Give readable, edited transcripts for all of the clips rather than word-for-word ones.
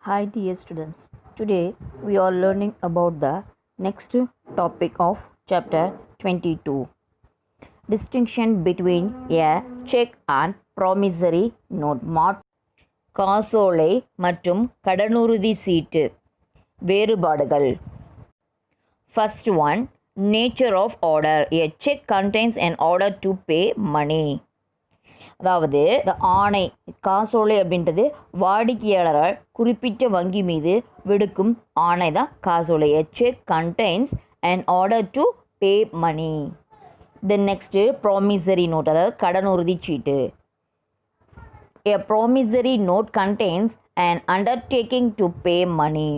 Hi dear students, today we are learning about the next topic of chapter 22. Distinction between a check and promissory note. காசோலை மற்றும் கடனுறுதி சீட்டு வேறுபாடுகள். First one, nature of order. A check contains an order to pay money. அதாவது இந்த ஆணை காசோலை அப்படின்றது வாடிக்கையாளரால் குறிப்பிட்ட வங்கி மீது விடுக்கும் ஆணை தான் காசோலை. A check contains an order to pay money. Then next promissory note, அதாவது கடனுறுதி சீட்டு. A promissory note contains an undertaking to pay money.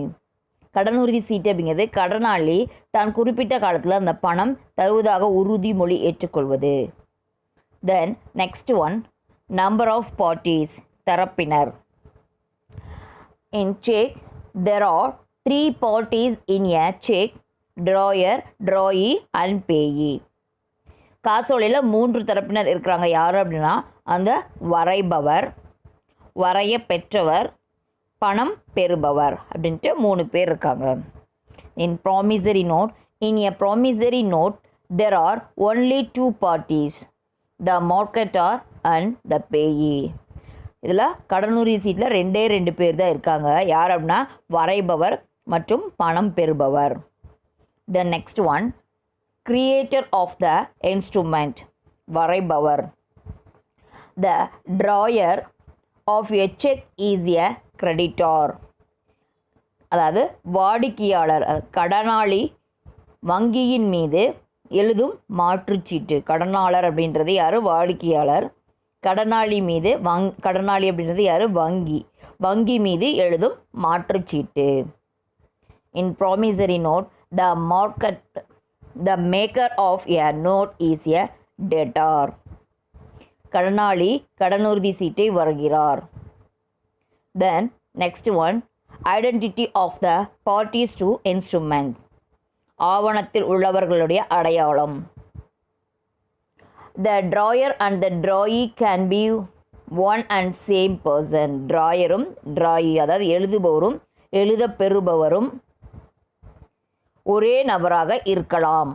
கடனுறுதி சீட்டு அப்படிங்கிறது கடனாளி தான் குறிப்பிட்ட காலத்தில் அந்த பணம் தருவதாக உறுதிமொழி ஏற்றுக்கொள்வது. Then next one, number of parties, தரப்பினர். In check, there are 3 parties in a check: drawer, drawee and payee. காசோலையில் 3 தரப்பினர் இருக்கிறாங்க. யார் அப்படின்னா அந்த வரைபவர், வரைய பெற்றவர், பணம் பெறுபவர் அப்படின்ட்டு 3 பேர் இருக்காங்க. In promissory note, in a promissory note there are only 2 parties: the marketer and the payee. இதில் கடனுறுதி சீட்டில் 2 பேர் தான் இருக்காங்க. யார் அப்படின்னா வரைபவர் மற்றும் பணம் பெறுபவர். The next one, creator of the instrument, வரைபவர். The drawer of a check is a creditor. அதாவது வாடிக்கையாளர் கடனாளி வங்கியின் மீது எழுதும் மாற்றுச்சீட்டு. கடனாளர் அப்படின்றது யார்? வாடிக்கையாளர். கடனாளி மீது கடனாளி அப்படின்றது யார்? வங்கி. வங்கி மீது எழுதும் மாற்றுச்சீட்டு. In promissory note, the maker of a note is a debtor. கடனாளி கடனுறுதி சீட்டை வருகிறார். Then next one, identity of the parties to instrument, ஆவணத்தில் உள்ளவர்களுடைய அடையாளம். The drawer and the drawee can be one and same person. drawerம் drawee, அதாவது எழுதுபவரும் எழுத பெறுபவரும் ஒரே நபராக இருக்கலாம்.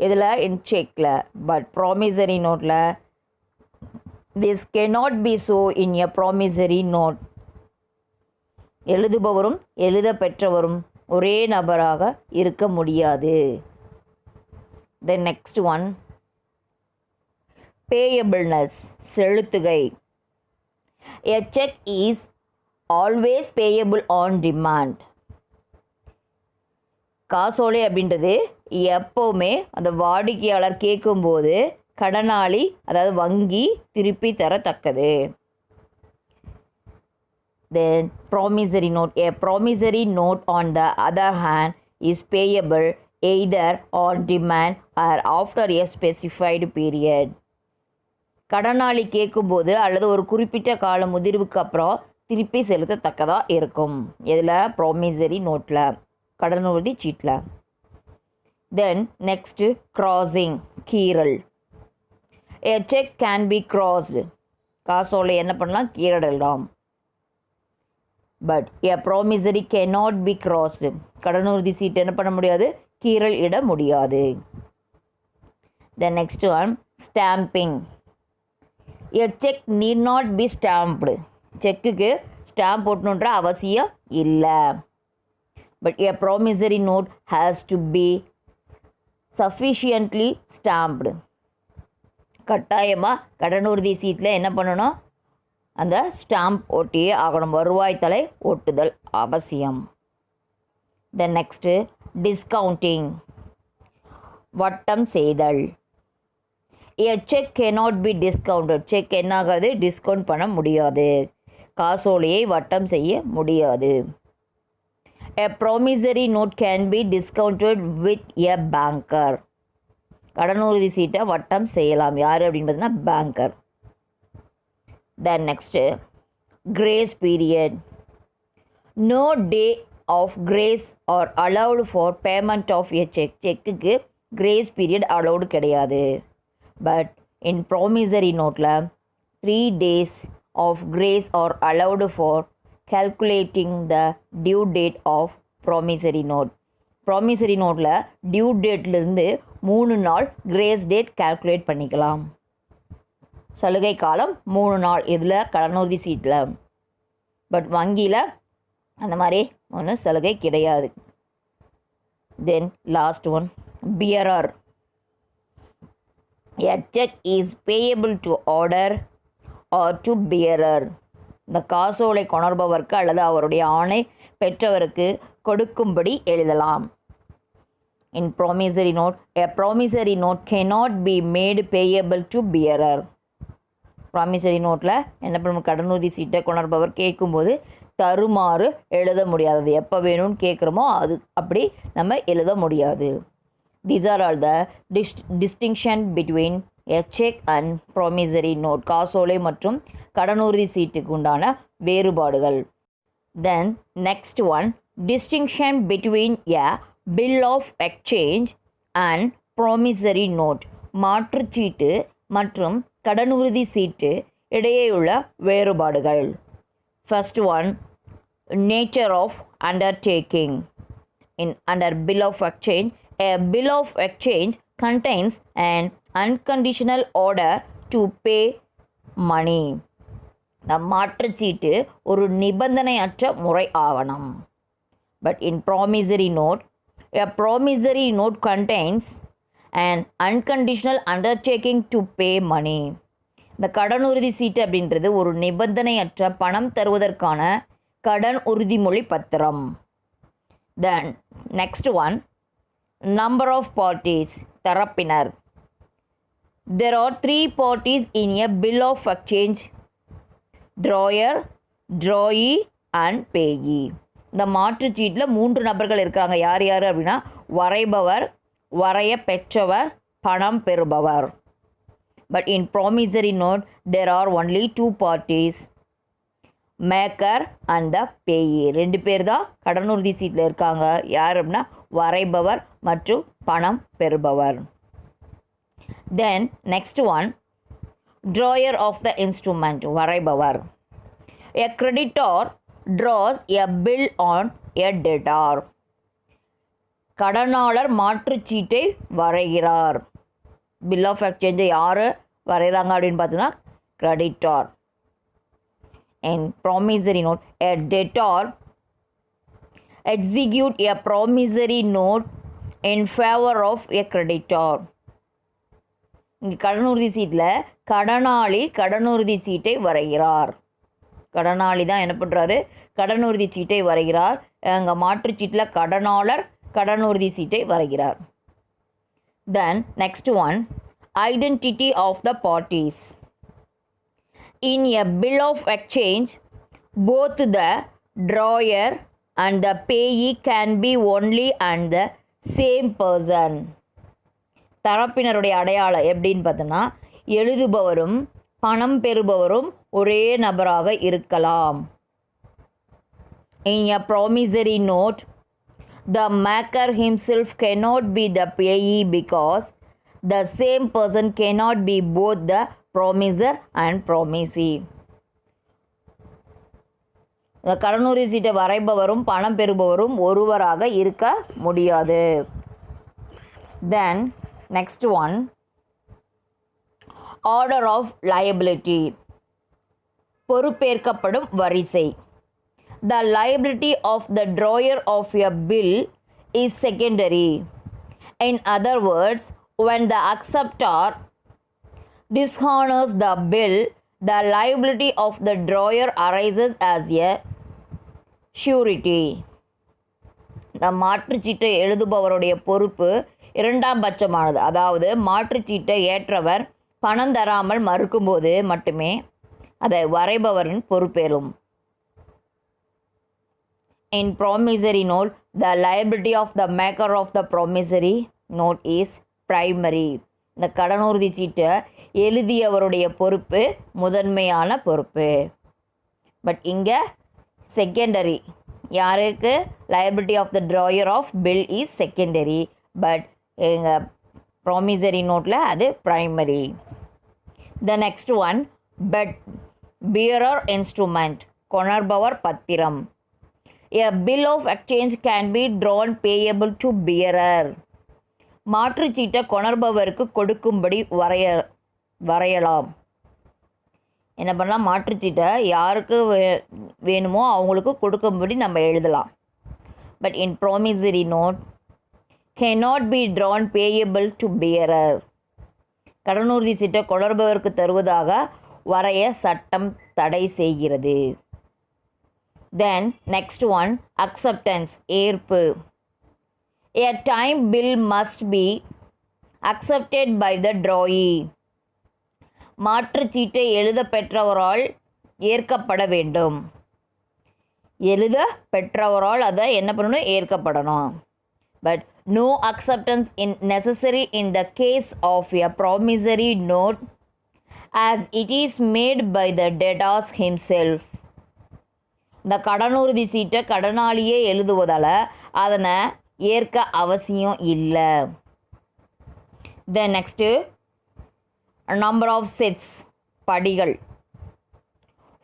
இதில் இன் செக்கில். பட் ப்ராமிசரி நோட்டில் this cannot be so in a promissory note. எழுதுபவரும் எழுத பெற்றவரும் ஒரே நபராக இருக்க முடியாது. The next one, payableness, செலுத்துகை. A check is always payable on demand. காசோலை அப்படின்றது எப்போவுமே அந்த வாடிக்கையாளர் கேட்கும்போது கடனாளி அதாவது வங்கி திருப்பி தரத்தக்கது. Then promissory note. A promissory note on the other hand is payable either on demand or after a specified period. கடனாளி கேட்கும்போது அல்லது ஒரு குறிப்பிட்ட கால முதிர்வுக்கு அப்புறம் திருப்பி செலுத்தத்தக்கதாக இருக்கும். இதில் ப்ராமிசரி நோட்டில் கடனுறுதி சீட்டில். தென் நெக்ஸ்ட் கிராசிங், கீறல். A check can be crossed. காசோலை என்ன பண்ணலாம்? கீறலாம். But a promissory cannot be crossed. கடனுறுதி சீட்டு என்ன பண்ண முடியாது? கீறல் இட முடியாது. The next one, stamping. A check need not be stamped. செக்குக்கு ஸ்டாம்ப் போட்டணுன்ற அவசியம் இல்லை. But a promissory note has to be sufficiently stamped. கட்டாயமாக கடனுறுதி சீட்டில் என்ன பண்ணணும்? அந்த ஸ்டாம்ப் ஒட்டியே ஆகணும். வருவாய்த்தலை ஒட்டுதல் அவசியம். தென் நெக்ஸ்ட்டு டிஸ்கவுண்டிங், வட்டம் செய்தல். A check cannot be discounted. Check என்ன ஆகாது? டிஸ்கவுண்ட் பண்ண முடியாது. காசோலையை வட்டம் செய்ய முடியாது. A promissory note can be discounted with a banker. கடனுறுதி சீட்டை வட்டம் செய்யலாம். யார் அப்படின்னு பார்த்தீங்கன்னா banker. Then next, grace period. No day of grace are allowed for payment of a check. செக்குக்கு grace period allowed கிடையாது. But in promissory noteல 3 days of grace are allowed for calculating the due date of promissory note. Promissory நோட்டில் due டேட்லேருந்து 3 நாள் grace date calculate பண்ணிக்கலாம். சலுகை காலம் 3 நாள் இதில் கடனுறுதி சீட்டில். But வங்கியில் அந்த மாதிரி ஒன்றும் சலுகை கிடையாது. தென் last one, bearer. A check is payable to order or to bearer. இந்த காசோலை கொணர்பவருக்கு அல்லது அவருடைய ஆணை பெற்றவருக்கு கொடுக்கும்படி எழுதலாம். In promissory note, a promissory note cannot be made payable to bearer. Promissory நோட்டில் என்ன பண்ண, கடனுறுதி சீட்டை கொணர்பவர் கேட்கும்போது தருமாறு எழுத முடியாது. அது எப்போ வேணும்னு கேட்குறோமோ அது அப்படி நம்ம எழுத முடியாது. These are all the distinction between a check and promissory note. காசோலை மற்றும் கடனுறுதி சீட்டுக்கு உண்டான வேறுபாடுகள். Then next one, distinction between a bill of exchange and promissory note. மாற்றுச்சீட்டு மற்றும் கடனுறுதி சீட்டு இடையேயுள்ள வேறுபாடுகள். First one, nature of undertaking. Under bill of exchange, a bill of exchange contains an unconditional order to pay money. The மாற்றுச்சீட்டு ஒரு நிபந்தனையற்ற முறை ஆவணம். But in promissory note, a promissory note contains an unconditional undertaking to pay money. இந்த கடனுறுதி சீட்டு அப்படின்றது ஒரு நிபந்தனையற்ற பணம் தருவதற்கான கடன் உறுதிமொழி பத்திரம். Then next one, number of parties, தரப்பினர். There are 3 parties in a bill of exchange: drawer, drawee and payee. இந்த மாற்றுச்சீட்டில் 3 நபர்கள் இருக்கிறாங்க. யார் யார் அப்படின்னா வரைபவர், வரைய பெற்றவர், பணம் பெறுபவர். But in promissory note, there are only 2 parties: maker and the payee. 2 பேர் தான் கடனுறுதி சீட்டில் இருக்காங்க. யார் அப்படின்னா வரைபவர் மற்றும் பணம் பெறுபவர். Then next one, drawer of the instrument, வரைபவர். A creditor draws a bill on a debtor. கடனாளர் மாற்றுச்சீட்டை வரைகிறார். பில் ஆஃப் எக்ஸ்சேஞ்சை யார் வரைகிறாங்க அப்படின்னு பார்த்தீங்கன்னா creditor. In promissory note, a debtor execute a promissory note in favor of a creditor. இங்கே கடனுறுதி சீட்டில் கடனாளி கடனுறுதி சீட்டை வரைகிறார். கடனாளி தான் என்ன பண்ணுறாரு, கடனுறுதி சீட்டை வரைகிறார். அங்கே மாற்றுச்சீட்டில் கடனாளர் கடனுறுதி சீட்டை வரைகிறார். Then next one, identity of the parties. In a bill of exchange, both the drawer and the payee can be only and the same person. தரப்பினருடைய அடையாளம் எப்படின்னு பார்த்தோம்னா, எழுதுபவரும் பணம் பெறுபவரும் ஒரே நபராக இருக்கலாம். In a promissory note, the maker himself cannot be the payee because the same person cannot be both the promisor and promisee. கடனுறுதி சீட்டை வரைபவரும் பணம் பெறுபவரும் ஒருவராக இருக்க முடியாது. Then next one, order of liability, பொறுப்பேற்கப்படும் வரிசை. The liability of the drawer of a bill is secondary. In other words, when the acceptor dishonors the bill, the liability of the drawer arises as a surety. இந்த மாற்றுச்சீட்டை எழுதுபவருடைய பொறுப்பு இரண்டாம் பட்சமானது. அதாவது மாற்றுச்சீட்டை ஏற்றவர் பணம் தராமல் மறுக்கும்போது மட்டுமே அதை வரைபவரின் பொறுப்பேறும். In promissory note, the liability of the maker of the promissory note is primary. இந்த கடனுறுதி சீட்டை எழுதியவருடைய பொறுப்பு முதன்மையான பொறுப்பு. பட் இங்கே செகண்டரி. யாருக்கு? liability of the drawer of bill is secondary. But எங்கள் ப்ராமிசரி நோட்டில் அது primary. The next one, bearer instrument, கொணர்பவர் பத்திரம். A bill of exchange can be drawn payable to bearer. மாற்றுச்சீட்டை கொணர்பவருக்கு கொடுக்கும்படி வரையலாம். என்ன பண்ணலாம், மாற்றுச்சீட்டை யாருக்கு வேணுமோ அவங்களுக்கு கொடுக்கும்படி நம்ம எழுதலாம். But in promissory note cannot be drawn payable to bearer. கடனுறுதி சீட்டை கொணர்பவருக்கு தருவதாக வரைய சட்டம் தடை செய்கிறது. Then next one, acceptance, ஏற்பு. A time bill must be accepted by the drawee. மாற்றுச்சீட்டை எழுத பெற்றவரால் ஏற்கப்பட வேண்டும். எழுத பெற்றவரால் அதை என்ன பண்ணணும், ஏற்கப்படணும். But no acceptance is necessary in the case of a promissory note as it is made by the debtor himself. இந்த கடனுறுதி சீட்டை கடனாளியே எழுதுவதால் அதனை ஏற்க அவசியம் இல்லை. Then next number of sets, படிகள்.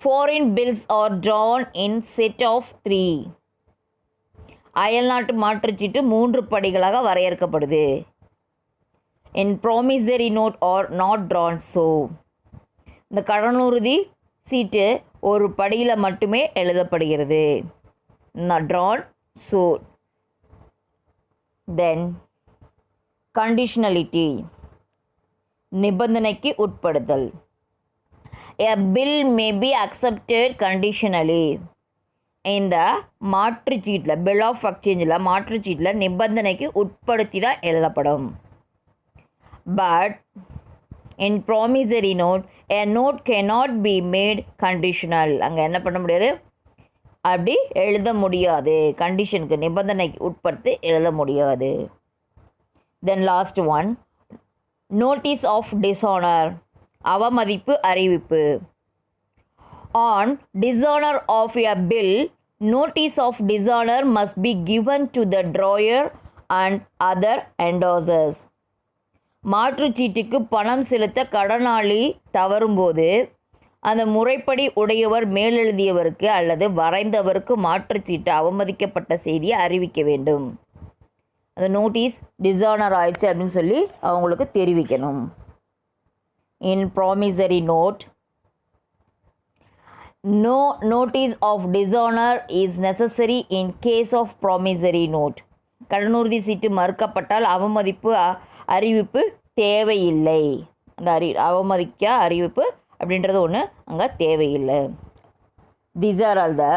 Foreign bills are drawn in set of 3. அயல்நாட்டு மாற்றுச்சீட்டு 3 படிகளாக வரையறுக்கப்படுது. In promissory note are not drawn so. இந்த கடனுறுதி சீட்டு ஒரு படியில் மட்டுமே எழுதப்படுகிறது. Not drawn so. Then conditionality, நிபந்தனைக்கு உட்படுதல். A bill may be accepted conditionally. இந்த மாற்றுச்சீட்டில் பில் ஆஃப் எக்ஸ்சேஞ்சில் மாற்றுச்சீட்டில் நிபந்தனைக்கு உட்படுத்தி தான் எழுதப்படும். But in promissory note a note cannot be made conditional. அங்கே என்ன பண்ண முடியாது, அப்படி எழுத முடியாது, கண்டிஷனுக்கு நிபந்தனைக்கு உட்படுத்தி எழுத முடியாது. Then last one, notice of dishonour, அவமதிப்பு அறிவிப்பு. On dishonor of a bill, notice of dishonor must be given to the drawer and other endorsers. மாற்றுச்சீட்டுக்கு பணம் செலுத்த கடனாளி தவறும்போது அந்த முறைப்படி உடையவர் மேலெழுதியவருக்கு அல்லது வரைந்தவருக்கு மாற்றுச்சீட்டு அவமதிக்கப்பட்ட செய்தியை அறிவிக்க வேண்டும். அந்த நோட்டீஸ் டிஸானர் ஆயிடுச்சு அப்படின்னு சொல்லி அவங்களுக்கு தெரிவிக்கணும். In promissory note, no notice of dishonor is necessary in case of promissory note. கடனுறுதி சீட்டு மறுக்கப்பட்டால் அவமதிப்பு அறிவிப்பு தேவையில்லை. அந்த அவமதிக்க அறிவிப்பு அப்படின்றது ஒன்று அங்கே தேவையில்லை. These are all the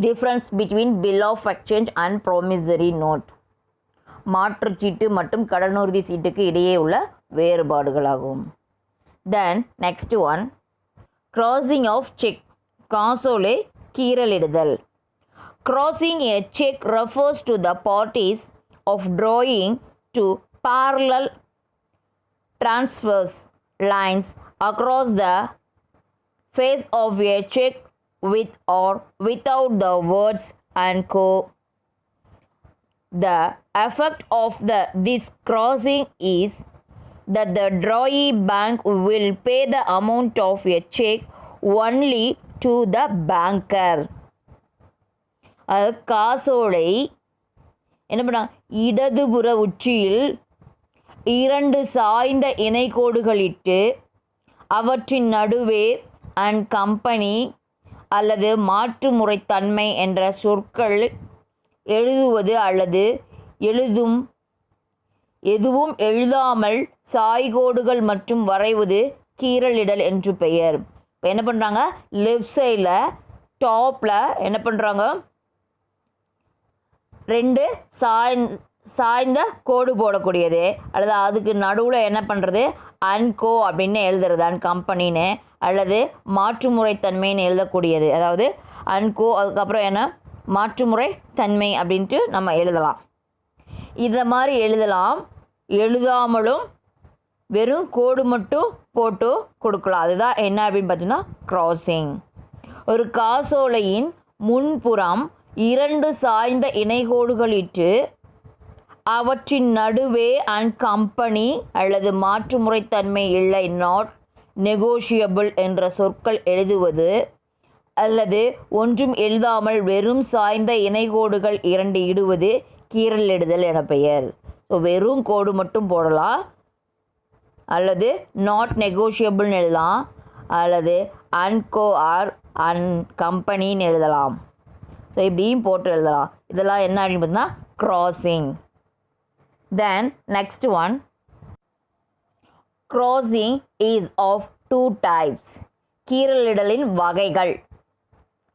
difference between bill of exchange and promissory note. மாற்றுச்சீட்டு மற்றும் கடனுறுதி சீட்டுக்கு இடையே உள்ள வேறுபாடுகளாகும். Then next one, crossing of check, காசோலை கீறலிடுதல். Crossing a check refers to the parties of drawing to parallel transverse lines across the face of a check with or without the words and co. The effect of this crossing is that the drawee bank will pay the amount of a check only to the banker. அது காசோலை என்ன பண்ண, இடதுபுற உச்சியில் 2 சாய்ந்த இணைகோடுகளிட்டு அவற்றின் நடுவே and company அல்லது மாற்றுமுறைத்தன்மை என்ற சொற்கள் எழுதுவது அல்லது எதுவும் எழுதாமல் சாய்கோடுகள் மற்றும் வரைவது கீறலிடல் என்று பெயர். இப்போ என்ன பண்ணுறாங்க, லெஃப்ட் சைடில் டாப்பில் என்ன பண்ணுறாங்க, 2 சாய்ந்த கோடு போடக்கூடியது அல்லது அதுக்கு நடுவில் என்ன பண்ணுறது அன்கோ அப்படின்னு எழுதுறது, அன் கம்பெனின்னு அல்லது மாற்றுமுறைத்தன்மைன்னு எழுதக்கூடியது. அதாவது அன்கோ அதுக்கப்புறம் என்ன மாற்றுமுறை தன்மை அப்படின்ட்டு நம்ம எழுதலாம். இதை மாதிரி எழுதலாம், எழுதாமலும் வெறும் கோடு மட்டும் போட்டு கொடுக்கலாம். அதுதான் என்ன அப்படின்னு பார்த்தீங்கன்னா கிராசிங். ஒரு காசோலையின் முன்புறம் 2 சாய்ந்த இணைகோடுகளிட்டு அவற்றின் நடுவே அண்ட் கம்பெனி அல்லது மாற்றுமுறைத்தன்மை இல்லை நாட் நெகோஷியபிள் என்ற சொற்கள் எழுதுவது அல்லது ஒன்றும் எழுதாமல் வெறும் சாய்ந்த இணைகோடுகள் 2 இடுவது கீறலிடுதல் என பெயர். ஸோ வெறும் கோடு மட்டும் போடலாம், அல்லது நாட் நெகோஷியபிள்னு எழுதலாம், அல்லது அன்கோ ஆர் கம்பெனின்னு எழுதலாம். ஸோ இப்படியும் போட்டு எழுதலாம். இதெல்லாம் என்ன அப்படின்னு பார்த்தீங்கன்னா crossing. Then next one, crossing is of 2 types. கீறலிடலின் வகைகள்.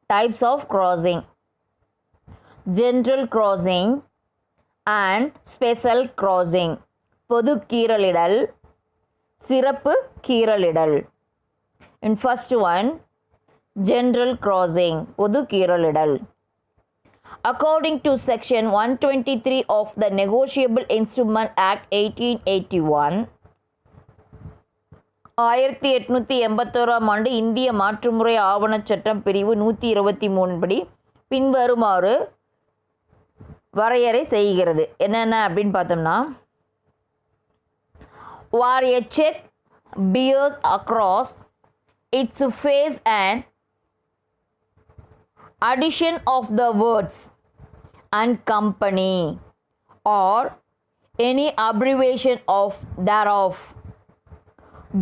Types of crossing: general crossing and special crossing. பொது கீறலிடல், சிறப்பு கீறலிடல். In first one, general crossing, பொது கீறலிடல். According to section 123 of the Negotiable Instrument Act 1881, 1881 இந்திய மாற்றுமுறை ஆவணச் சட்டம் பிரிவு 123 படி பின்வருமாறு வரையறை செய்கிறது. என்னென்ன அப்படின்னு பார்த்தோம்னா, where a check bears across its face an addition of the words and company or any abbreviation of thereof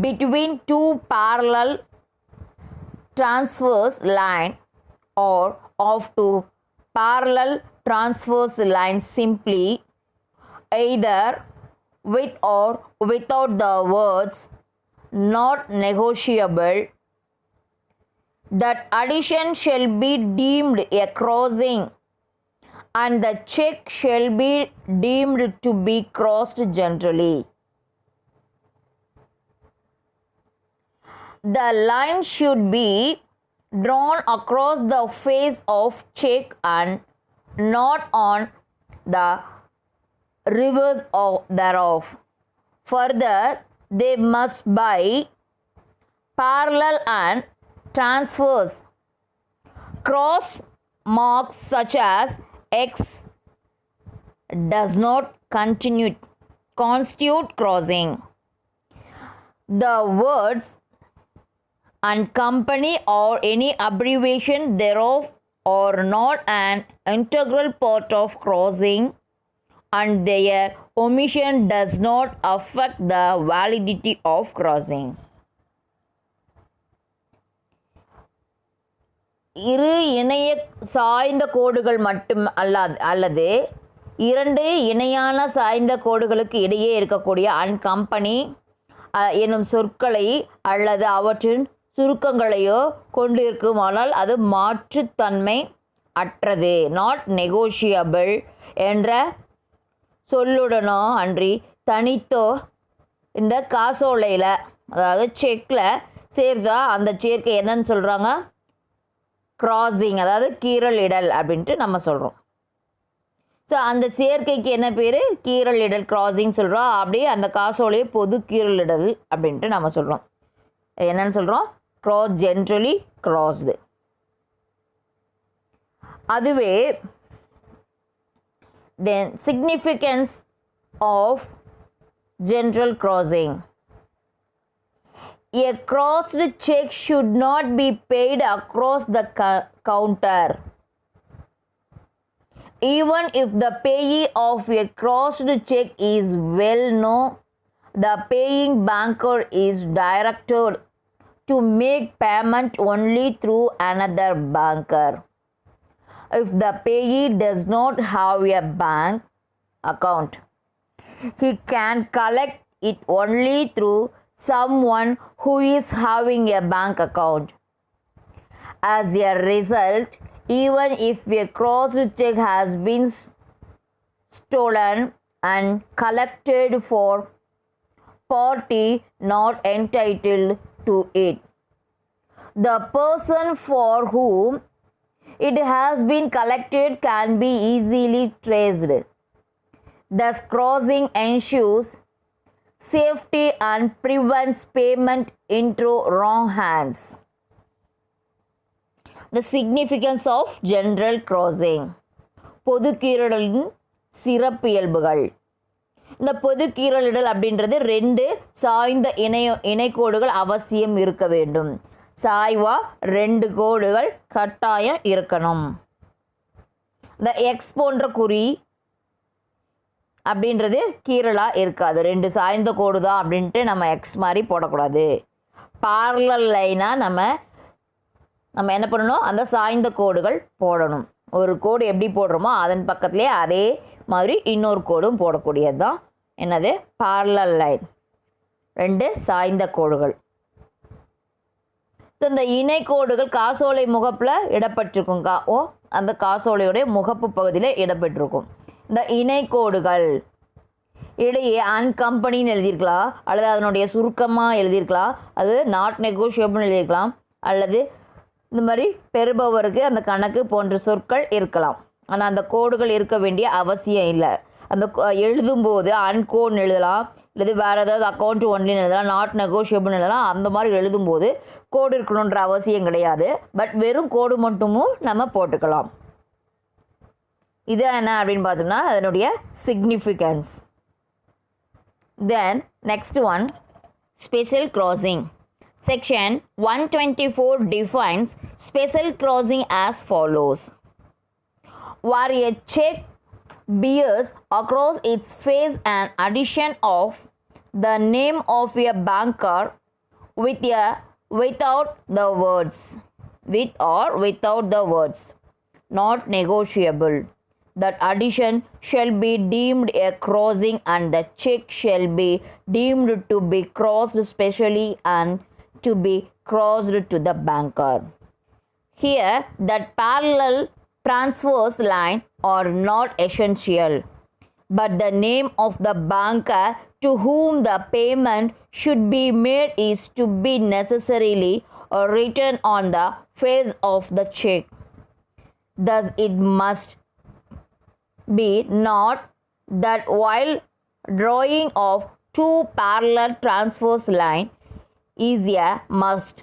between 2 parallel transverse line or of 2 parallel transverse lines simply, either with or without the words not negotiable, that addition shall be deemed a crossing and the check shall be deemed to be crossed generally. The line should be drawn across the face of check and not on the reverse thereof. Further, they must by parallel and transverse cross marks such as X does not constitute crossing. The words and company or any abbreviation thereof are not an integral part of crossing, and their omission does not affect the validity of crossing. இரு இணைய சாய்ந்த கோடுகள் மட்டும் அல்லது 2 இணையான சாய்ந்த கோடுகளுக்கு இடையே இருக்கக்கூடிய அன்கம்பெனி எனும் சொற்களை அல்லது அவற்றின் சுருக்கங்களையோ கொண்டிருக்குமானால் அது மாற்றுத்தன்மை அற்றது, நாட் நெகோஷியபிள் என்ற சொல்லுடனோ அன்றி தனித்தோ இந்த காசோலையில், அதாவது செக்கில் சேர்த்தா அந்த சேர்க்கை என்னன்னு சொல்கிறாங்க? க்ராசிங், அதாவது கீறலிடல் அப்படின்ட்டு நம்ம சொல்கிறோம். ஸோ அந்த சேர்க்கைக்கு என்ன பேர்? கீறலிடல், க்ராசிங் சொல்கிறோம். அப்படியே அந்த காசோலையை பொது கீறலிடல் அப்படின்ட்டு நம்ம சொல்கிறோம். என்னன்னு சொல்கிறோம்? cross, generally crossed. அதுவே then significance of general crossing. A crossed check should not be paid across the counter. Even if the payee of a crossed check is well known, the paying banker is directed to make payment only through another banker. If the payee does not have a bank account, he can collect it only through someone who is having a bank account. As a result, even if a crossed check has been stolen and collected for party not entitled to it, the person for whom it has been collected can be easily traced. Thus, crossing ensures safety and prevents payment into wrong hands. The significance of general crossing. பொது கீறலின் சிறப்பியல்புகள். இந்த பொது கீறலிடல் அப்படின்றது 2 சாய்ந்த இணைக்கோடுகள் அவசியம் இருக்க வேண்டும். சாய்வாக 2 கோடுகள் கட்டாயம் இருக்கணும். இந்த எக்ஸ் போன்ற குறி அப்படின்றது கீறலாக இருக்காது. 2 சாய்ந்த கோடு தான் அப்படின்ட்டு நம்ம எக்ஸ் மாதிரி போடக்கூடாது. parallel லைனாக நம்ம என்ன பண்ணணும், அந்த சாய்ந்த கோடுகள் போடணும். ஒரு கோடு எப்படி போடுறோமோ அதன் பக்கத்துலேயே அதே மாதிரி இன்னொரு கோடும் போடக்கூடியது தான் என்னது parallel லைன். 2 சாய்ந்த கோடுகள். ஸோ இந்த இணைக்கோடுகள் காசோலை முகப்பில் இடப்பட்டிருக்கும். அந்த காசோலையுடைய முகப்பு பகுதியில் இடப்பட்டிருக்கும். இந்த இணைக்கோடுகள் இடையே அன்கம்பெனின்னு எழுதியிருக்கலாம், அல்லது அதனுடைய சுருக்கமாக எழுதியிருக்கலாம், அது நாட் நெகோஷியபிள்னு எழுதியிருக்கலாம், அல்லது இந்த மாதிரி பெறுபவருக்கு அந்த கணக்கு போன்ற சொற்கள் இருக்கலாம். ஆனால் அந்த கோடுகள் இருக்க வேண்டிய அவசியம் இல்லை. அந்த எழுதும்போது அன்கோட்னு எழுதலாம், இல்லது வேறு ஏதாவது அக்கௌண்ட் ஒன்லின்னு எழுதலாம், நாட் நெகோஷியபிள்னு எழுதலாம். அந்த மாதிரி எழுதும்போது கோடு இருக்கணுன்ற அவசியம் கிடையாது. பட் வெறும் கோடு மட்டுமும் நம்ம போட்டுக்கலாம். இது என்ன அப்படின்னு பார்த்தோம்னா அதனுடைய significance. Then next one, special crossing. Section 124 defines special crossing as follows. Where a check bears across its face an addition of the name of a banker without the words, with or without the words, not negotiable. That addition shall be deemed a crossing and the check shall be deemed to be crossed specially and to be crossed to the banker. Here, that parallel transverse line are not essential, but the name of the banker to whom the payment should be made is to be necessarily written on the face of the check. Thus, it must be not that while drawing of 2 parallel transverse line is a must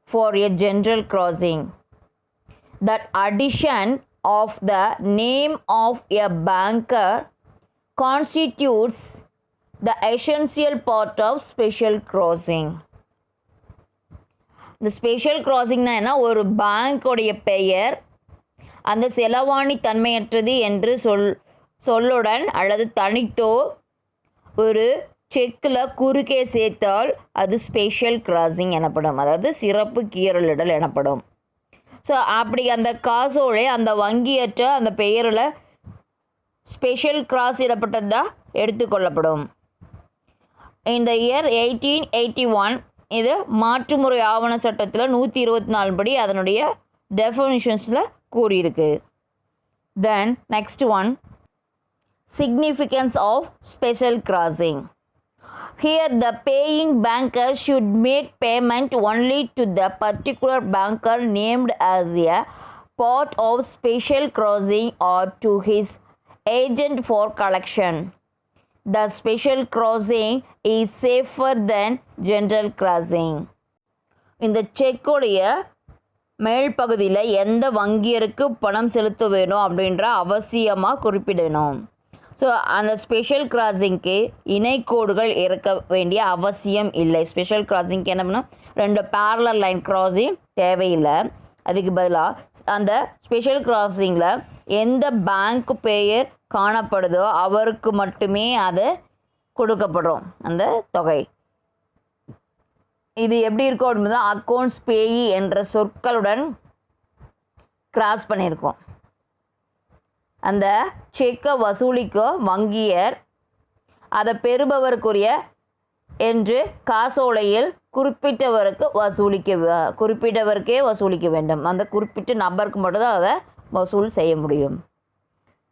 for a general crossing. That addition of the name of a banker constitutes the essential part of special crossing. இந்த special கிராசிங்னா என்ன, ஒரு பேங்க்கோடைய பெயர் அந்த செலவாணி தன்மையற்றது என்று சொல்லுடன் அல்லது தனித்தோ ஒரு செக்கில் குறுக்கே சேர்த்தால் அது ஸ்பெஷல் கிராசிங் எனப்படும், அதாவது சிறப்பு கீறலிடல் எனப்படும். ஸோ அப்படி அந்த காசோலை அந்த வங்கியற்ற அந்த பெயரில் ஸ்பெஷல் கிராஸ் இடப்பட்டது தான் எடுத்துக்கொள்ளப்படும். இந்த இயர் 1881 இது மாற்றுமுறை ஆவண சட்டத்தில் 124 படி அதனுடைய டெஃபினிஷன்ஸில் கூறியிருக்கு. Then next one, significance of special crossing. Here the paying banker should make payment only to the particular banker named as a part of special crossing or to his agent for collection. The special crossing is safer than general crossing. இந்த செக்குடைய மேல் பகுதியில் எந்த வங்கியருக்கு பணம் செலுத்த வேணும் அப்படின்ற அவசியமாக குறிப்பிடணும். So அந்த ஸ்பெஷல் கிராசிங்க்கு இணைக்கோடுகள் இருக்க வேண்டிய அவசியம் இல்லை. ஸ்பெஷல் கிராசிங்க்கு என்ன பண்ணால் 2 பேரலல் லைன் கிராசிங் தேவையில்லை. அதுக்கு பதிலாக அந்த ஸ்பெஷல் கிராசிங்கில் எந்த பேங்க் பெயர் காணப்படுதோ அவருக்கு மட்டுமே அது கொடுக்கப்படும் அந்த தொகை. இது எப்படி இருக்கும் அப்படின்னா அக்கௌண்ட்ஸ் பேயி என்ற சொற்களுடன் கிராஸ் பண்ணியிருக்கோம். அந்த செக்கை வசூலிக்க வங்கியர் அதை பெறுபவருக்குரிய என்று காசோலையில் குறிப்பிட்டவருக்கே வசூலிக்க வேண்டும். அந்த குறிப்பிட்ட நபருக்கு மட்டும்தான் அதை வசூல் செய்ய முடியும்.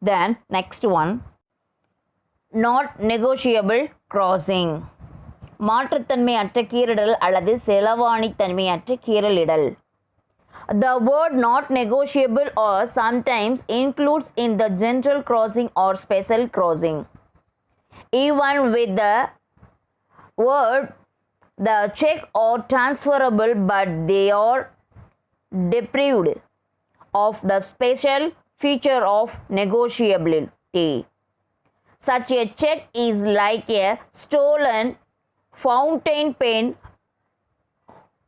Then next one, not negotiable crossing. மாற்றுத்தன்மை அற்ற கீறலிடல் அல்லது செலவாணி தன்மையற்ற கீறலிடல். The word not negotiable or sometimes includes in the general crossing or special crossing. Even with the word, the check are transferable but they are deprived of the special feature of negotiability. Such a check is like a stolen fountain pen,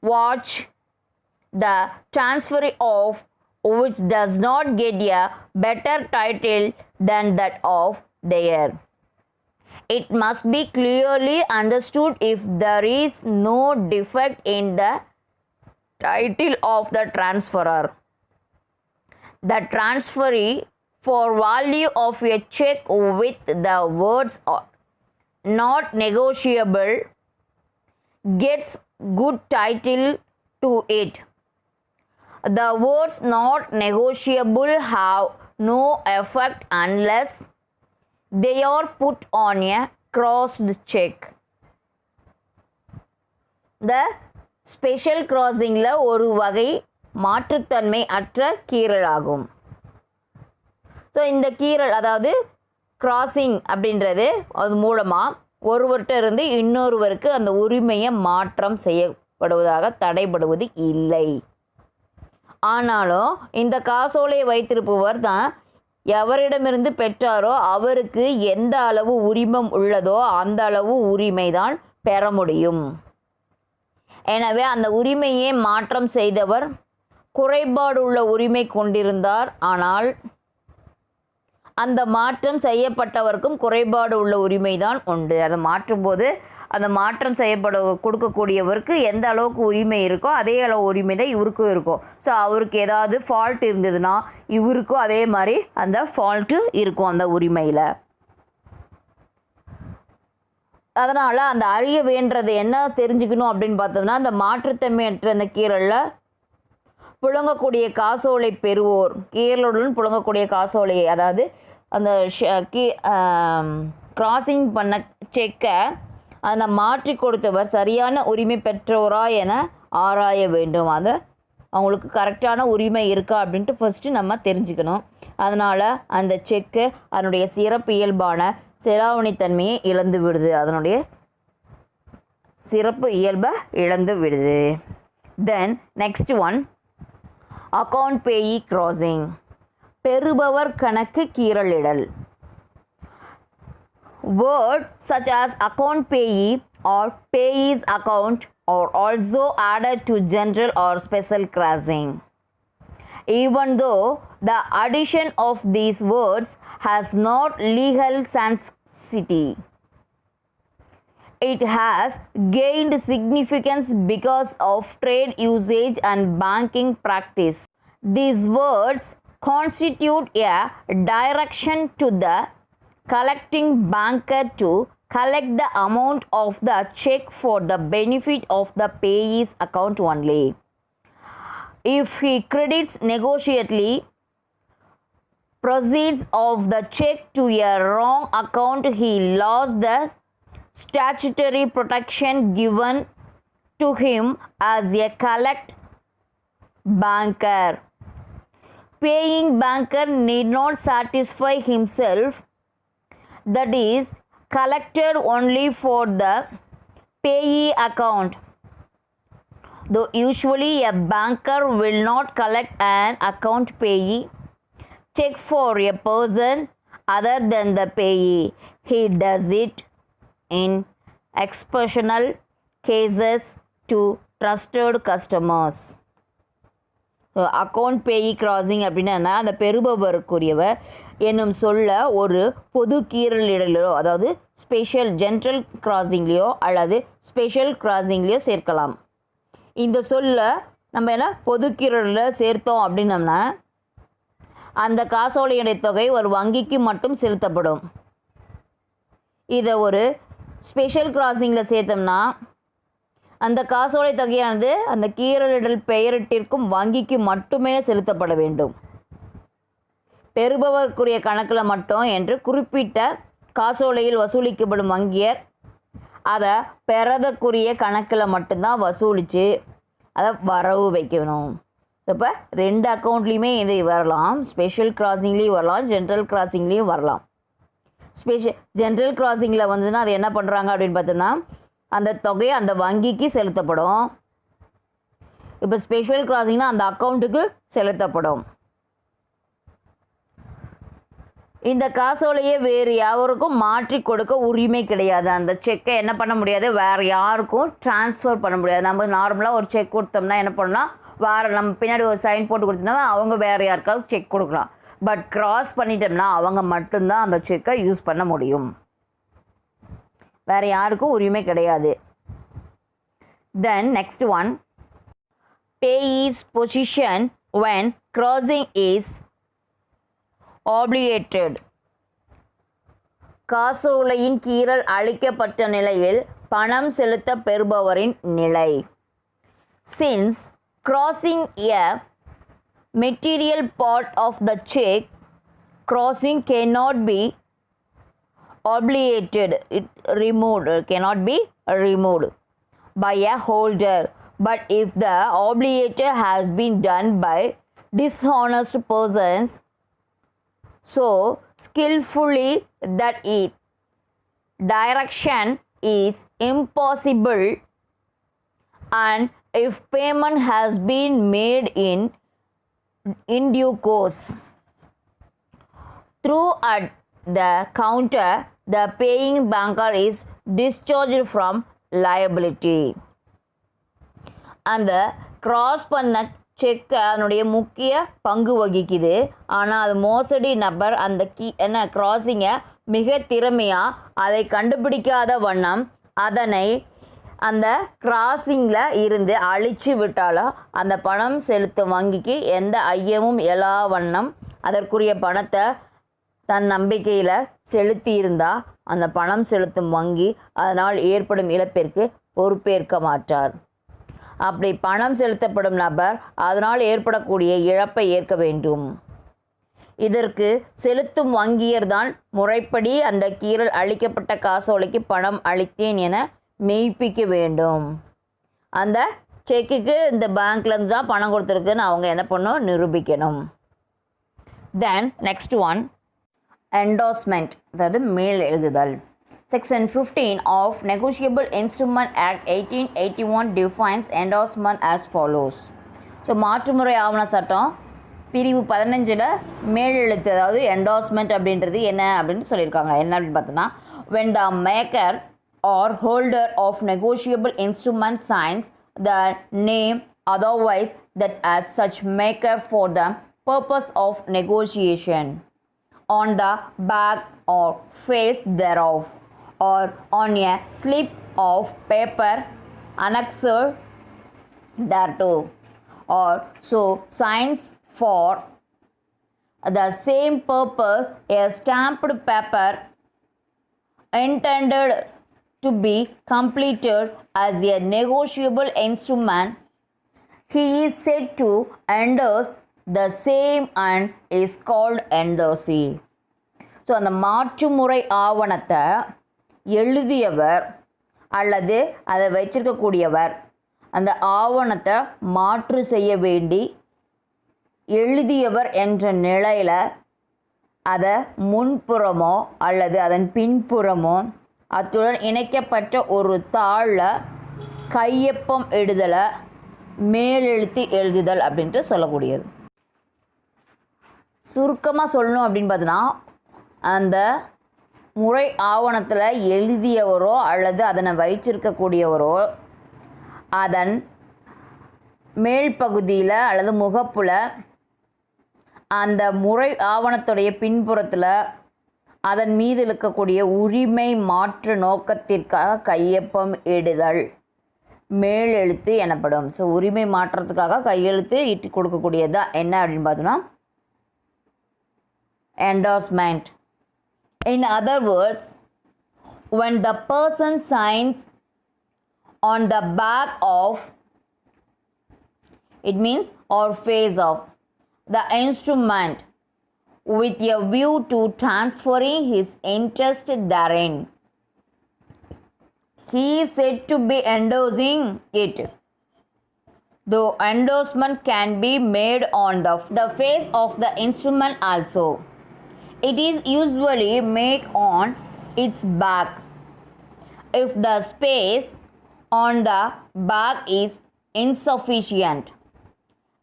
watch, the transferee of which does not get a better title than that of their. It must be clearly understood if there is no defect in the title of the transferor. The transferee for value of a check with the words not negotiable gets good title to it. The words not negotiable have no effect unless they are put on a crossed check. The special கிராசிங்கில் ஒரு வகை மாற்றுத்தன்மை அற்ற கீறல் ஆகும். So இந்த கீறல் அதாவது crossing அப்படின்றது அது மூலமாக ஒருவர்கிட்ட இருந்து இன்னொருவருக்கு அந்த உரிமையை மாற்றம் செய்யப்படுவதாக தடைபடுவது இல்லை. ஆனாலும் இந்த காசோலையை வைத்திருப்பவர் தான் எவரிடமிருந்து பெற்றாரோ அவருக்கு எந்த அளவு உரிமம் உள்ளதோ அந்த அளவு உரிமை தான் பெற முடியும். எனவே அந்த உரிமையை மாற்றம் செய்தவர் குறைபாடுள்ள உரிமை கொண்டிருந்தார். ஆனால் அந்த மாற்றம் செய்யப்பட்டவருக்கும் குறைபாடு உள்ள உரிமை தான் உண்டு. அதை மாற்றும்போது அந்த மாற்றம் கொடுக்கக்கூடியவருக்கு எந்த அளவுக்கு உரிமை இருக்கோ அதே அளவு உரிமை தான் இவருக்கும் இருக்கும். ஸோ அவருக்கு ஏதாவது ஃபால்ட் இருந்ததுன்னா இவருக்கும் அதே மாதிரி அந்த ஃபால்ட்டு இருக்கும் அந்த உரிமையில். அதனால் அந்த அறிய வேண்டது என்ன தெரிஞ்சுக்கணும் அப்படின்னு பார்த்தோம்னா, அந்த மாற்றுத்தன்மையற்ற அந்த கீறலில் புழங்கக்கூடிய காசோலை பெறுவோர் கீறலுடன் புழங்கக்கூடிய காசோலையை அதாவது அந்த கிராசிங் பண்ண செக்கை அதை மாற்றி கொடுத்தவர் சரியான உரிமை பெற்றோரா என ஆராய வேண்டும். அதை அவங்களுக்கு கரெக்டான உரிமை இருக்கா அப்படின்ட்டு ஃபஸ்ட்டு நம்ம தெரிஞ்சுக்கணும். அதனால் அந்த செக்கு அதனுடைய சிறப்பு இயல்பான செலாவணித்தன்மையை இழந்து விடுது, அதனுடைய சிறப்பு இயல்பை இழந்து விடுது. Then next one account payee crossing, பெறுபவர் கணக்கு கீறலிடல். Words such as account payee or payee's account are also added to general or special crossing. Even though the addition of these words has not legal sanctity, it has gained significance because of trade usage and banking practice. These words constitute a direction to the collecting banker to collect the amount of the check for the benefit of the payee's account only. If he credits negotiately proceeds of the check to a wrong account, he lost the statutory protection given to him as a collect banker. Paying banker need not satisfy himself, that is collected only for the payee account, though usually a banker will not collect an account payee check for a person other than the payee. He does it in exceptional cases to trusted customers. Account payee crossing அப்படின்னா அந்த பெறுபவருக்குரியவர் என்னும் சொல்ல ஒரு பொது கீறலிடலோ அதாவது special general கிராசிங்லேயோ அல்லது special கிராசிங்லேயோ சேர்க்கலாம். இந்த சொல்ல நம்ம என்ன பொது கீறலில் சேர்த்தோம் அப்படின்னம்னா அந்த காசோலையுடைய தொகை ஒரு வங்கிக்கு மட்டும் செலுத்தப்படும். இதை ஒரு ஸ்பெஷல் கிராசிங்கில் சேர்த்தோம்னா அந்த காசோலை தொகையானது அந்த கீறலிடல் பெயரிட்டிற்கும் வங்கிக்கு மட்டுமே செலுத்தப்பட வேண்டும். பெறுபவருக்குரிய கணக்கில் மட்டும் என்று குறிப்பிட்ட காசோலையில் வசூலிக்கப்படும் வங்கியர் அதை பெறதற்குரிய கணக்கில் மட்டும்தான் வசூலித்து அதை வரவு வைக்கணும். இப்போ ரெண்டு அக்கௌண்ட்லேயுமே இது வரலாம், ஸ்பெஷல் கிராசிங்லேயும் வரலாம், ஜென்ரல் கிராசிங்லேயும் வரலாம். ஜென்ரல் கிராசிங்கில் வந்துன்னா அது என்ன பண்ணுறாங்க அப்படின்னு பார்த்தோம்னா அந்த தொகை அந்த வங்கிக்கு செலுத்தப்படும். இப்போ ஸ்பெஷல் கிராசிங்னா அந்த அக்கௌண்ட்டுக்கு செலுத்தப்படும். இந்த காசோலையை வேறு யாருக்கும் மாற்றி கொடுக்க உரிமை கிடையாது. அந்த செக்கை என்ன பண்ண முடியாது, வேறு யாருக்கும் ட்ரான்ஸ்ஃபர் பண்ண முடியாது. நம்ம நார்மலாக ஒரு செக் கொடுத்தோம்னா என்ன பண்ணலாம், வேறு நம்ம பின்னாடி ஒரு சைன் போட்டு கொடுத்தோம்னா அவங்க வேறு யாருக்காவது செக் கொடுக்கலாம். பட் கிராஸ் பண்ணிட்டோம்னா அவங்க மட்டும்தான் அந்த செக்கை யூஸ் பண்ண முடியும், வேறு யாருக்கும் உரிமை கிடையாது. Then next one, payee's position when crossing is obligated. காசோலையின் கீறல் அளிக்கப்பட்ட நிலையில் பணம் செலுத்த பெறுபவரின் நிலை. Since crossing a material part of the check, crossing cannot be obligated, cannot be removed by a holder, but if the obligator has been done by dishonest persons so skillfully that it direction is impossible, and if payment has been made in due course through at the counter, the paying banker is discharged from liability. அந்த cross பண்ண check அதனுடைய முக்கிய பங்கு வகிக்குது. ஆனால் அது மோசடி நபர் அந்த கிராஸிங்கை மிக திறமையாக அதை கண்டுபிடிக்காத வண்ணம் அதனை அந்த கிராஸிங்கில் இருந்து அழிச்சு விட்டாலும் அந்த பணம் செலுத்தும் வங்கிக்கு எந்த ஐயமும் எழா வண்ணம் அதற்குரிய பணத்தை தன் நம்பிக்கையில் செலுத்தியிருந்தால் அந்த பணம் செலுத்தும் வங்கி அதனால் ஏற்படும் இழப்பிற்கு பொறுப்பேற்க மாட்டார். அப்படி பணம் செலுத்தப்படும் நபர் அதனால் ஏற்படக்கூடிய இழப்பை ஏற்க வேண்டும். இதற்கு செலுத்தும் வங்கியர்தான் முறைப்படி அந்த கீறல் அளிக்கப்பட்ட காசோலைக்கு பணம் அளித்தேன் என மெய்ப்பிக்க வேண்டும். அந்த செக்குக்கு இந்த பேங்க்லேருந்து தான் பணம் கொடுத்துருக்குன்னு அவங்க என்ன பண்ணணும், நிரூபிக்கணும். தென் நெக்ஸ்ட் ஒன், என்டோஸ்மெண்ட், அதாவது மேல் எழுதுதல். Section 15 of Negotiable Instrument Act 1881 defines endorsement as follows. So மாற்றுமுறை ஆவண சட்டம் பிரிவு 15 மேலெழுத்து, அதாவது என்டோஸ்மெண்ட் அப்படின்றது என்ன அப்படின்னு சொல்லியிருக்காங்க. என்ன அப்படின்னு பார்த்தோன்னா, when the maker or holder of negotiable instrument signs the name otherwise that as such maker for the purpose of negotiation on the back or face thereof or on a slip of paper annexed thereto, or so signs for the same purpose a stamped paper intended to be completed as a negotiable instrument, he is said to endorse the same and is called endorsee. So அந்த மாற்றுமுறை ஆவணத்தை எழுதியவர் அல்லது அதை வச்சிருக்கக்கூடியவர் அந்த ஆவணத்தை மாற்று செய்ய வேண்டி எழுதியவர் என்ற நிலையில் அதை முன்புறமோ அல்லது அதன் பின்புறமோ அத்துடன் இணைக்கப்பட்ட ஒரு தாளில் கையொப்பம் எழுதலை மேலெழுத்து எழுதுதல் அப்படின்ட்டு சொல்லக்கூடியது. சுருக்கமாக சொல்லணும் அப்படின்னு பார்த்தோன்னா, அந்த முறை ஆவணத்தில் எழுதியவரோ அல்லது அதனை வைச்சிருக்கக்கூடியவரோ அதன் மேல் பகுதியில் அல்லது முகப்பில் அந்த முறை ஆவணத்துடைய பின்புறத்தில் அதன் மீது இருக்கக்கூடிய உரிமை மாற்று நோக்கத்திற்காக கையொப்பம் இடுதல் மேலெழுத்து எனப்படும். ஸோ உரிமை மாற்றத்துக்காக கையெழுத்து இட்டு கொடுக்கக்கூடியது தான் என்ன அப்படின்னு பார்த்தோன்னா endorsement. In other words, when the person signs on the back of, it means or face of the instrument with a view to transferring his interest therein, he is said to be endorsing it. Though endorsement can be made on the face of the instrument also, it is usually made on its back. If the space on the back is insufficient,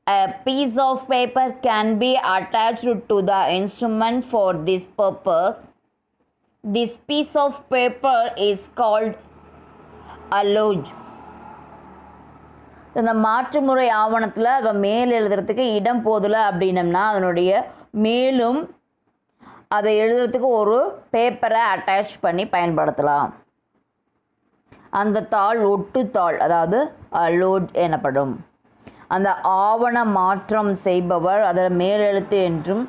a piece of paper can be attached to the instrument for this purpose. This piece of paper is called allege. இந்த மாற்றுமுறை ஆவணத்தில் அதை மேல் எழுதுறதுக்கு இடம் போதில்லை அப்படின்னம்னா அதனுடைய மேலும் அதை எழுதுறதுக்கு ஒரு பேப்பரை அட்டாச் பண்ணி பயன்படுத்தலாம். அந்த தாள் ஒட்டுத்தாள், அதாவது லோட் எனப்படும். அந்த ஆவண மாற்றம் செய்பவர் அதில் மேலெழுத்து என்றும்,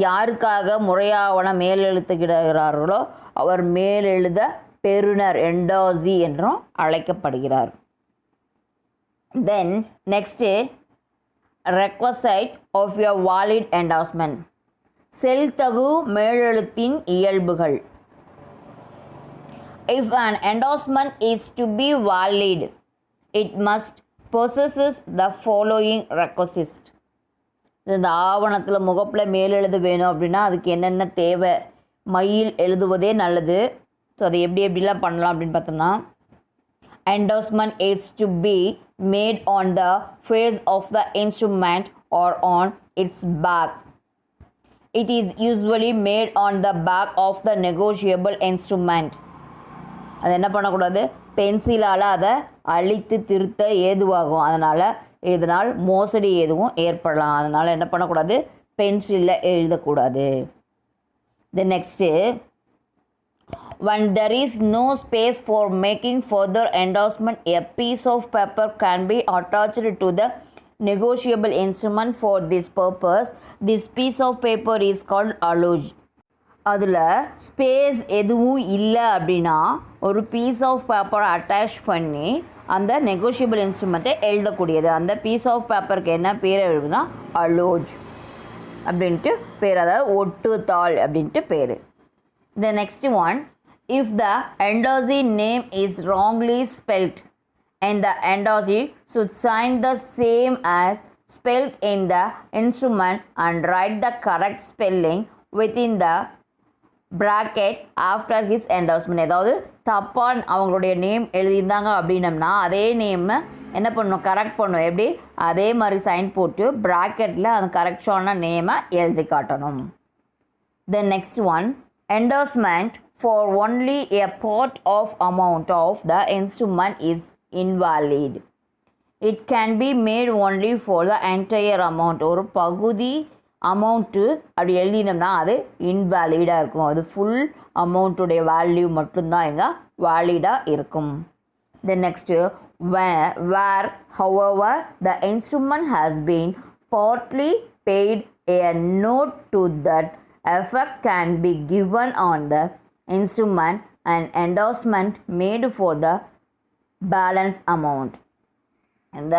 யாருக்காக முறையாவணம் மேலெழுத்துகிறார்களோ அவர் மேலெழுத பெறுநர் என்டாசி என்றும் அழைக்கப்படுகிறார். Then next, requisite of your valid endorsement. செல்தகு மேலெழுத்தின் இயல்புகள். If an endorsement is to be valid, it must possesses the following requisites. இந்த ஆவணத்தில் முகப்பில் மேலெழுது வேணும் அப்படின்னா அதுக்கு என்னென்ன தேவை? மையில் எழுதுவதே நல்லது. ஸோ அதை எப்படிலாம் பண்ணலாம் அப்படின்னு பார்த்தோம்னா, endorsement is to be made on the face of the instrument or on its back. It is usually made on the back of the negotiable instrument. அது என்ன பண்ணக்கூடாது? பென்சிலால் அதை அழித்து திருத்த ஏதுவாகும். இதனால் மோசடி எதுவும் ஏற்படலாம். அதனால் என்ன பண்ணக்கூடாது? பென்சிலில் எழுதக்கூடாது. The next, when there is no space for making further endorsement, a piece of paper can be attached to the negotiable instrument. For this purpose, this piece of paper is called allowed. அதில் space எதுவும் இல்லை அப்படின்னா ஒரு piece of பேப்பரை attach பண்ணி அந்த negotiable இன்ஸ்ட்ருமெண்ட்டை எழுதக்கூடியது. அந்த piece of பேப்பருக்கு என்ன பேர் எழுதுனா allowed அப்படின்ட்டு பேர், அதாவது ஒட்டுத்தாள் அப்படின்ட்டு பேர். The next one, if the endorsee name is wrongly spelt and the endorsee should sign the same as spelt in the instrument and write the correct spelling within the bracket after his endorsement. ஏதாவது தப்பாக அவங்களுடைய name எழுதியிருந்தாங்க அப்படின்னம்னா அதே நேமை என்ன பண்ணணும்? Correct பண்ணணும். எப்படி? அதே மாதிரி சைன் போட்டு ப்ராக்கெட்டில் அந்த கரெக்டான நேமை எழுதி காட்டணும். The next one, endorsement for only a part of amount of the instrument is invalid. It can be made only for the entire amount. ஒரு பகுதி அமௌண்ட்டு அப்படி எழுதினோம்னா அது இன்வேலிடாக இருக்கும். அது ஃபுல் அமௌண்ட்டுடைய வேல்யூ மட்டும்தான் எங்கே வேலிடாக இருக்கும். The next, where however the instrument has been partly paid, a note to that effect can be given on the instrument and endorsement made for the balance amount. இந்த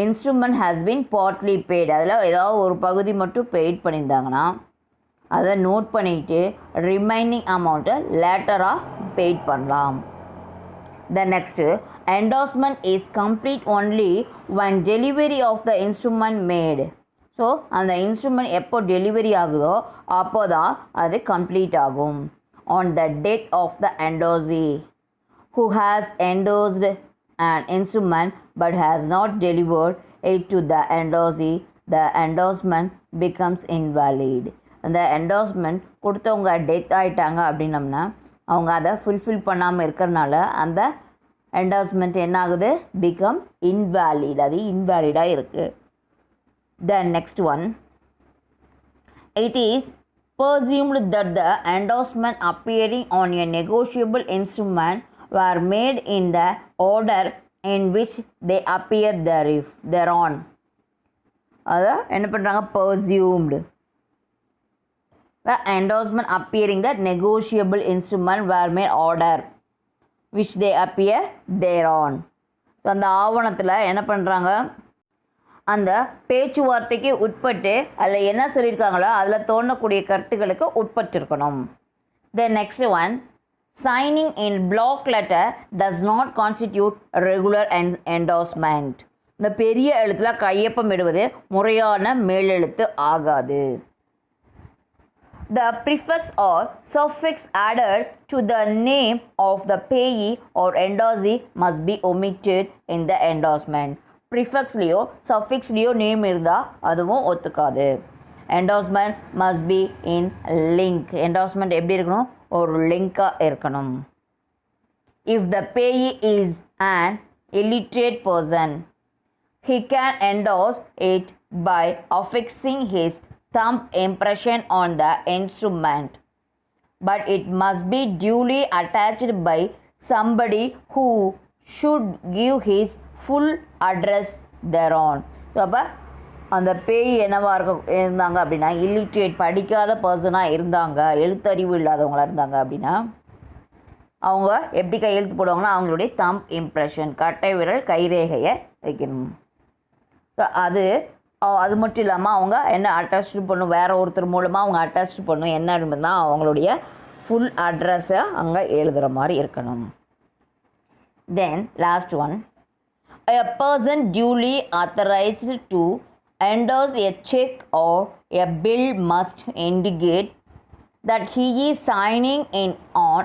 instrument has been partly paid, அதில் ஏதாவது ஒரு பகுதி மட்டும் paid பண்ணியிருந்தாங்கன்னா அதை note பண்ணிவிட்டு remaining அமௌண்ட்டை லேட்டராக பெய்ட் பண்ணலாம். The next, endorsement is complete only when delivery of the instrument made. So அந்த இன்ஸ்ட்ருமெண்ட் எப்போ டெலிவரி ஆகுதோ அப்போ தான் அது கம்ப்ளீட் ஆகும். On the death of the endorsee who has endorsed an instrument but has not delivered it to the endorsee, the endorsement becomes invalid. அந்த endorsement கொடுத்தவங்க death ஆகிட்டாங்க அப்படின்னம்னா அவங்க அதை ஃபுல்ஃபில் பண்ணாமல் இருக்கிறனால அந்த என்டோர்ஸ்மெண்ட் என்ன ஆகுது? Become invalid. அது இன்வேலிடாக இருக்குது. The next one, it is presumed that the endorsement appearing on a negotiable instrument were made in the order in which they appear thereon. அதை என்ன பண்ணுறாங்க? presumed. The endorsement appearing the negotiable instrument were made order which they appear thereon. So அந்த ஆவணத்தில் என்ன பண்ணுறாங்க? அந்த பேச்சுவார்த்தைக்கு உட்பட்டு அதில் என்ன சொல்லியிருக்காங்களோ அதில் தோணக்கூடிய கருத்துக்களுக்கு உட்பட்டிருக்கணும். The next one, signing in block letter does not constitute regular endorsement. இந்த பெரிய எழுத்தில் கையொப்பம் இடுவது முறையான மேலெழுத்து ஆகாது. The prefix or suffix added to the name of the payee or endorsee must be omitted in the endorsement. ப்ரிஃபெக்ஸ்லேயோ சஃபிக்ஸ்லேயோ name இருந்தால் அதுவும் ஒத்துக்காது. Endorsement must be in link. Endorsement எப்படி இருக்கணும்? ஒரு லிங்காக இருக்கணும். If the payee is an illiterate person, he can endorse it by affixing his thumb impression on the instrument, but it must be duly attached by somebody who should give his full address thereon. So அப்போ அந்த பேய் என்னவா இருந்தாங்க அப்படின்னா illiterate படிக்காத பர்சனாக இருந்தாங்க, எழுத்தறிவு இல்லாதவங்களாக இருந்தாங்க அப்படின்னா அவங்க எப்படி கையெழுத்து போடுவாங்கன்னா அவங்களுடைய தம்ப் இம்ப்ரெஷன், கட்டை விரல் கைரேகையை வைக்கணும். ஸோ அது மட்டும் இல்லாமல் அவங்க என்ன அட்டாச்சு பண்ணும், வேறு ஒருத்தர் மூலமாக அவங்க அட்டாச்சு பண்ணும் என்ன அப்படின்னா அவங்களுடைய ஃபுல் அட்ரஸை அங்கே எழுதுகிற மாதிரி இருக்கணும். தென் last one, a person duly authorized to endorse a check or a bill must indicate that he is signing in on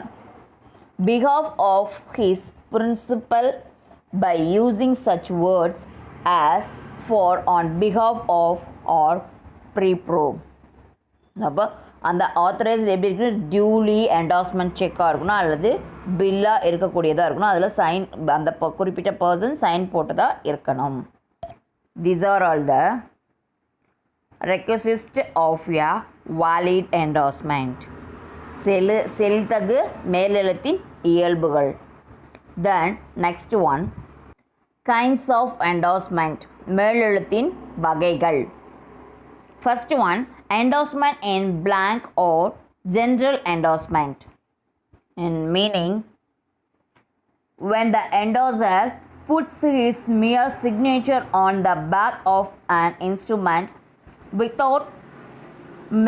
behalf of his principal by using such words as for, on behalf of or pre-pro. அப்போ அந்த authorised எப்படி இருக்குன்னு duly endorsement செக்காக இருக்கணும் அல்லது பில்லாக இருக்கக்கூடியதாக இருக்கணும். அதில் sign அந்த குறிப்பிட்ட பர்சன் சைன் போட்டதாக இருக்கணும். These are all the requisites of a valid endorsement. செலுத்தகு மேலெழுத்தின் இயல்புகள். Then next one, kinds of endorsement, மேலெழுத்தின் வகைகள். First one, endorsement in blank or general endorsement. In meaning, when the endorser puts his mere signature on the back of an instrument without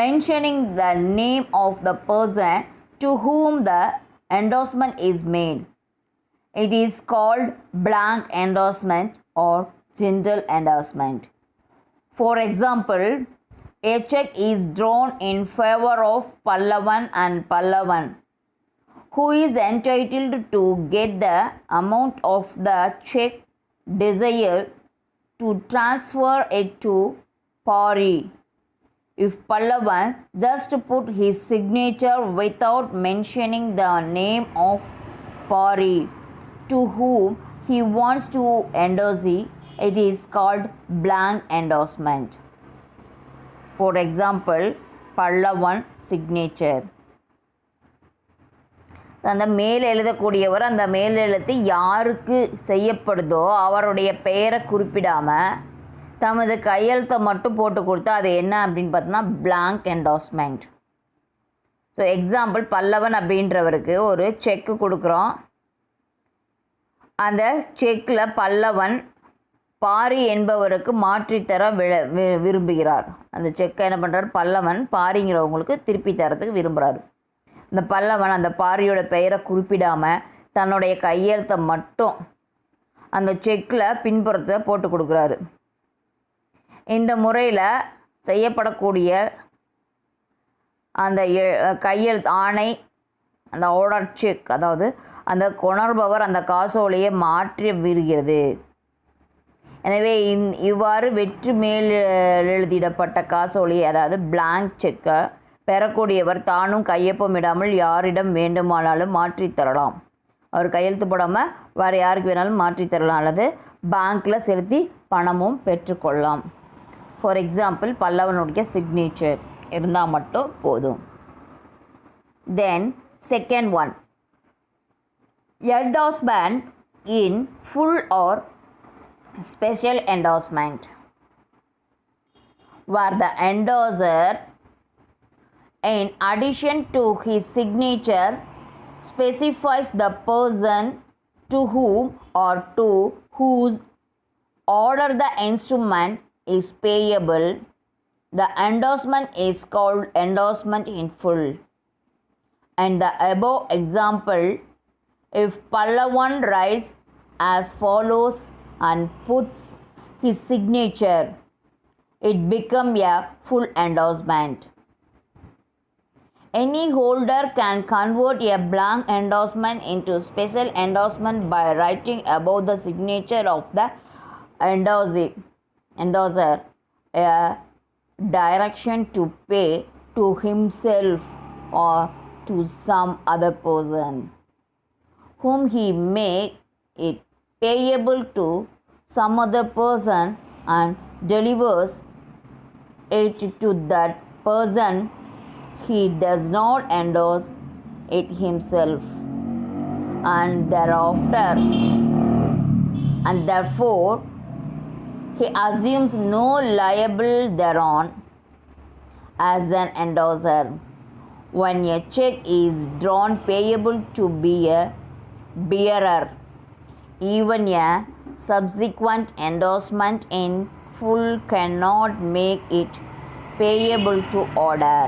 mentioning the name of the person to whom the endorsement is made. It is called blank endorsement or general endorsement. For example, a check is drawn in favor of Pallavan and Pallavan, who is entitled to get the amount of the check desired to transfer it to Pari. If Pallavan just put his signature without mentioning the name of Pari to whom he wants to endorse, it is called blank endorsement. For example, Pallavan signature. அந்த மேல் எழுதக்கூடியவர் அந்த மேல் எழுத்து யாருக்கு செய்யப்படுதோ அவருடைய பெயரை குறிப்பிடாமல் தமது கையெழுத்தை மட்டும் போட்டு கொடுத்தா அது என்ன அப்படின்னு பார்த்தோம்னா blank endorsement. So example, Pallavan அப்படின்றவருக்கு ஒரு செக்கு கொடுக்குறோம். அந்த செக்கில் பல்லவன் பாரி என்பவருக்கு மாற்றித்தர விரும்புகிறார். அந்த செக்கை என்ன பண்ணுறாரு, பல்லவன் பாரிங்கிறவங்களுக்கு திருப்பி தரத்துக்கு விரும்புகிறாரு. இந்த பல்லவன் அந்த பாரியோட பெயரை குறிப்பிடாமல் தன்னுடைய கையெழுத்தை மட்டும் அந்த செக்கில் பின்புறத்தை போட்டு கொடுக்குறாரு. இந்த முறையில் செய்யப்படக்கூடிய அந்த கையெழுத்து ஆணை, அந்த ஆர்டர் செக், அதாவது அந்த கொணர்பவர் அந்த காசோலையை மாற்றி விடுகிறது. எனவே இவ்வாறு வெற்று மேல் எழுதிடப்பட்ட காசோலை, அதாவது பிளாங்க் செக்கை பெறக்கூடியவர் தானும் கையொப்பமிடாமல் யாரிடம் வேண்டுமானாலும் மாற்றித்தரலாம். அவர் கையெழுத்து போடாமல் வேறு யாருக்கு வேணாலும் மாற்றித்தரலாம் அல்லது பேங்க்கில் செலுத்தி பணமும் பெற்றுக்கொள்ளலாம். ஃபார் எக்ஸாம்பிள், பல்லவனுடைய சிக்னேச்சர் இருந்தால் மட்டும் போதும். Then second one, endorsement in full or special endorsement, where the endorser, in addition to his signature, specifies the person to whom or to whose order the instrument is payable. The endorsement is called endorsement in full. And the above example, if Pallavan writes as follows and puts his signature, it becomes a full endorsement. Any holder can convert a blank endorsement into special endorsement by writing above the signature of the endorser a direction to pay to himself or to some other person whom he make it payable to some other person and delivers it to that person, he does not endorse it himself, and therefore he assumes no liable thereon as an endorser. When a check is drawn payable to be a bearer, even a subsequent endorsement in full cannot make it payable to order.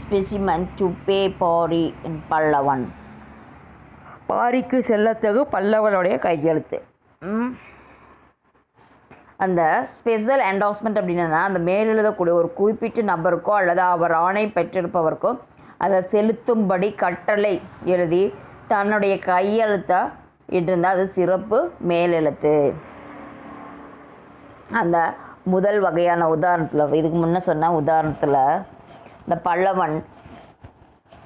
Specimen to pay Pari in Pallavan. பாரிக்கு செல்லத்தகு பல்லவனுடைய கையெழுத்து. அந்த special endorsement அப்படின்னா அந்த மேலெழுதக்கூடிய ஒரு குறிப்பிட்ட நபருக்கோ அல்லது அவர் ஆணை பெற்றிருப்பவருக்கோ அதை செலுத்தும்படி கட்டளை எழுதி தன்னுடைய கையெழுத்தை இட்டிருந்தால் அது சிறப்பு மேலெழுத்து. அந்த முதல் வகையான உதாரணத்தில், இதுக்கு முன்னே சொன்ன உதாரணத்தில், இந்த பல்லவன்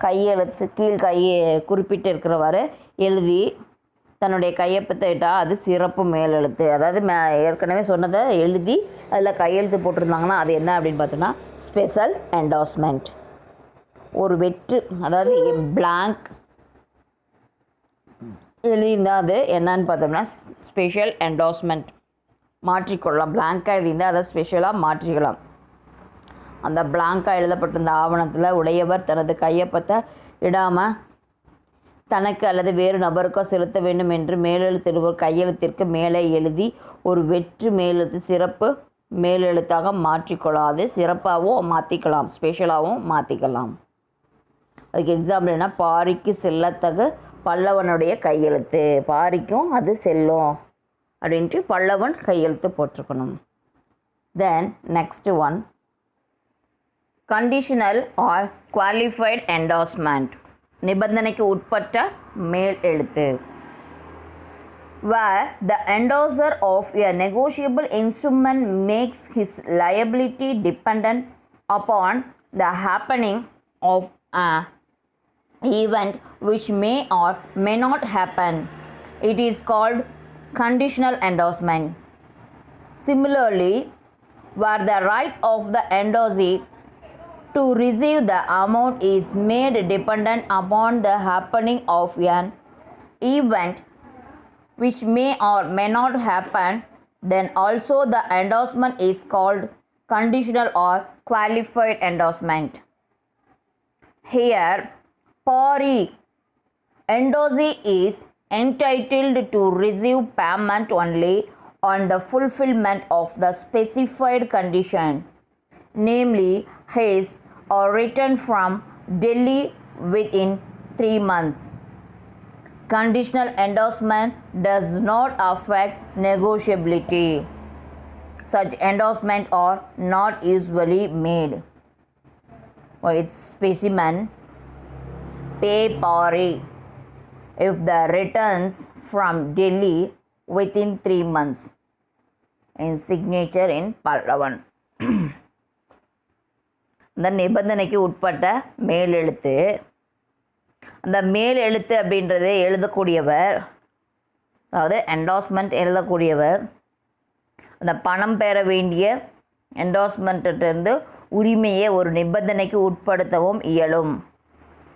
கையெழுத்து கையை குறிப்பிட்டு இருக்கிறவாறு எழுதி தன்னுடைய கையொப்பத்தை இட்டால் அது சிறப்பு மேலெழுத்து. அதாவது ஏற்கனவே சொன்னதை எழுதி அதில் கையெழுத்து போட்டிருந்தாங்கன்னா அது என்ன அப்படின்னு பார்த்தோன்னா ஸ்பெஷல் என்டாஸ்மெண்ட். ஒரு வெற்று, அதாவது பிளாங்க் எழுதியிருந்தால் அது என்னன்னு பார்த்தோம்னா ஸ்பெஷல் என்டாஸ்மெண்ட். மாற்றிக்கொள்ளலாம். பிளாங்காக எழுதியிருந்தால் அதை ஸ்பெஷலாக மாற்றிக்கலாம். அந்த பிளாங்காக எழுதப்பட்டிருந்த ஆவணத்தில் உடையவர் தனது கையொப்பத்தை இடாமல் தனக்கு அல்லது வேறு நபருக்கோ செலுத்த வேண்டும் என்று மேலெழுத்திடுவோர் கையெழுத்திற்கு மேலே எழுதி ஒரு வெற்று மேலெழுத்து சிறப்பு மேலெழுத்தாக மாற்றிக்கொள்ளாது சிறப்பாகவும் மாற்றிக்கலாம், ஸ்பெஷலாகவும் மாற்றிக்கலாம். அதுக்கு எக்ஸாம்பிள் என்ன, பாரிக்கு செல்லத்தகு பல்லவனுடைய கையெழுத்து. பாரிக்கும் அது செல்லும் அப்படின்ட்டு பல்லவன் கையெழுத்து போட்டிருக்கணும். தென் next one, conditional R qualified endorsement. நிபந்தனைக்கு உட்பட்ட மேல் எழுத்து. Where the endorser of a negotiable instrument makes his liability dependent upon the happening of an event which may or may not happen, it is called conditional endorsement. Similarly, where the right of the endorsee to receive the amount is made dependent upon the happening of an event which may or may not happen, then also the endorsement is called conditional or qualified endorsement. Here, Pari endorsee is entitled to receive payment only on the fulfillment of the specified condition, namely his or return from Delhi within 3 months. Conditional endorsement does not affect negotiability. Such endorsements are not usually made. For its specimen, pay Pari if the returns from Delhi within 3 months. In signature in Pallavan. இந்த நிபந்தனைக்கு உட்பட்ட மேலெழுத்து. அந்த மேலெழுத்து அப்படின்றது எழுதக்கூடியவர், அதாவது endorsement எழுதக்கூடியவர் அந்த பணம் பெற வேண்டிய என்டாஸ்மெண்ட்டிலிருந்து உரிமையை ஒரு நிபந்தனைக்கு உட்படுத்தவும் இயலும்.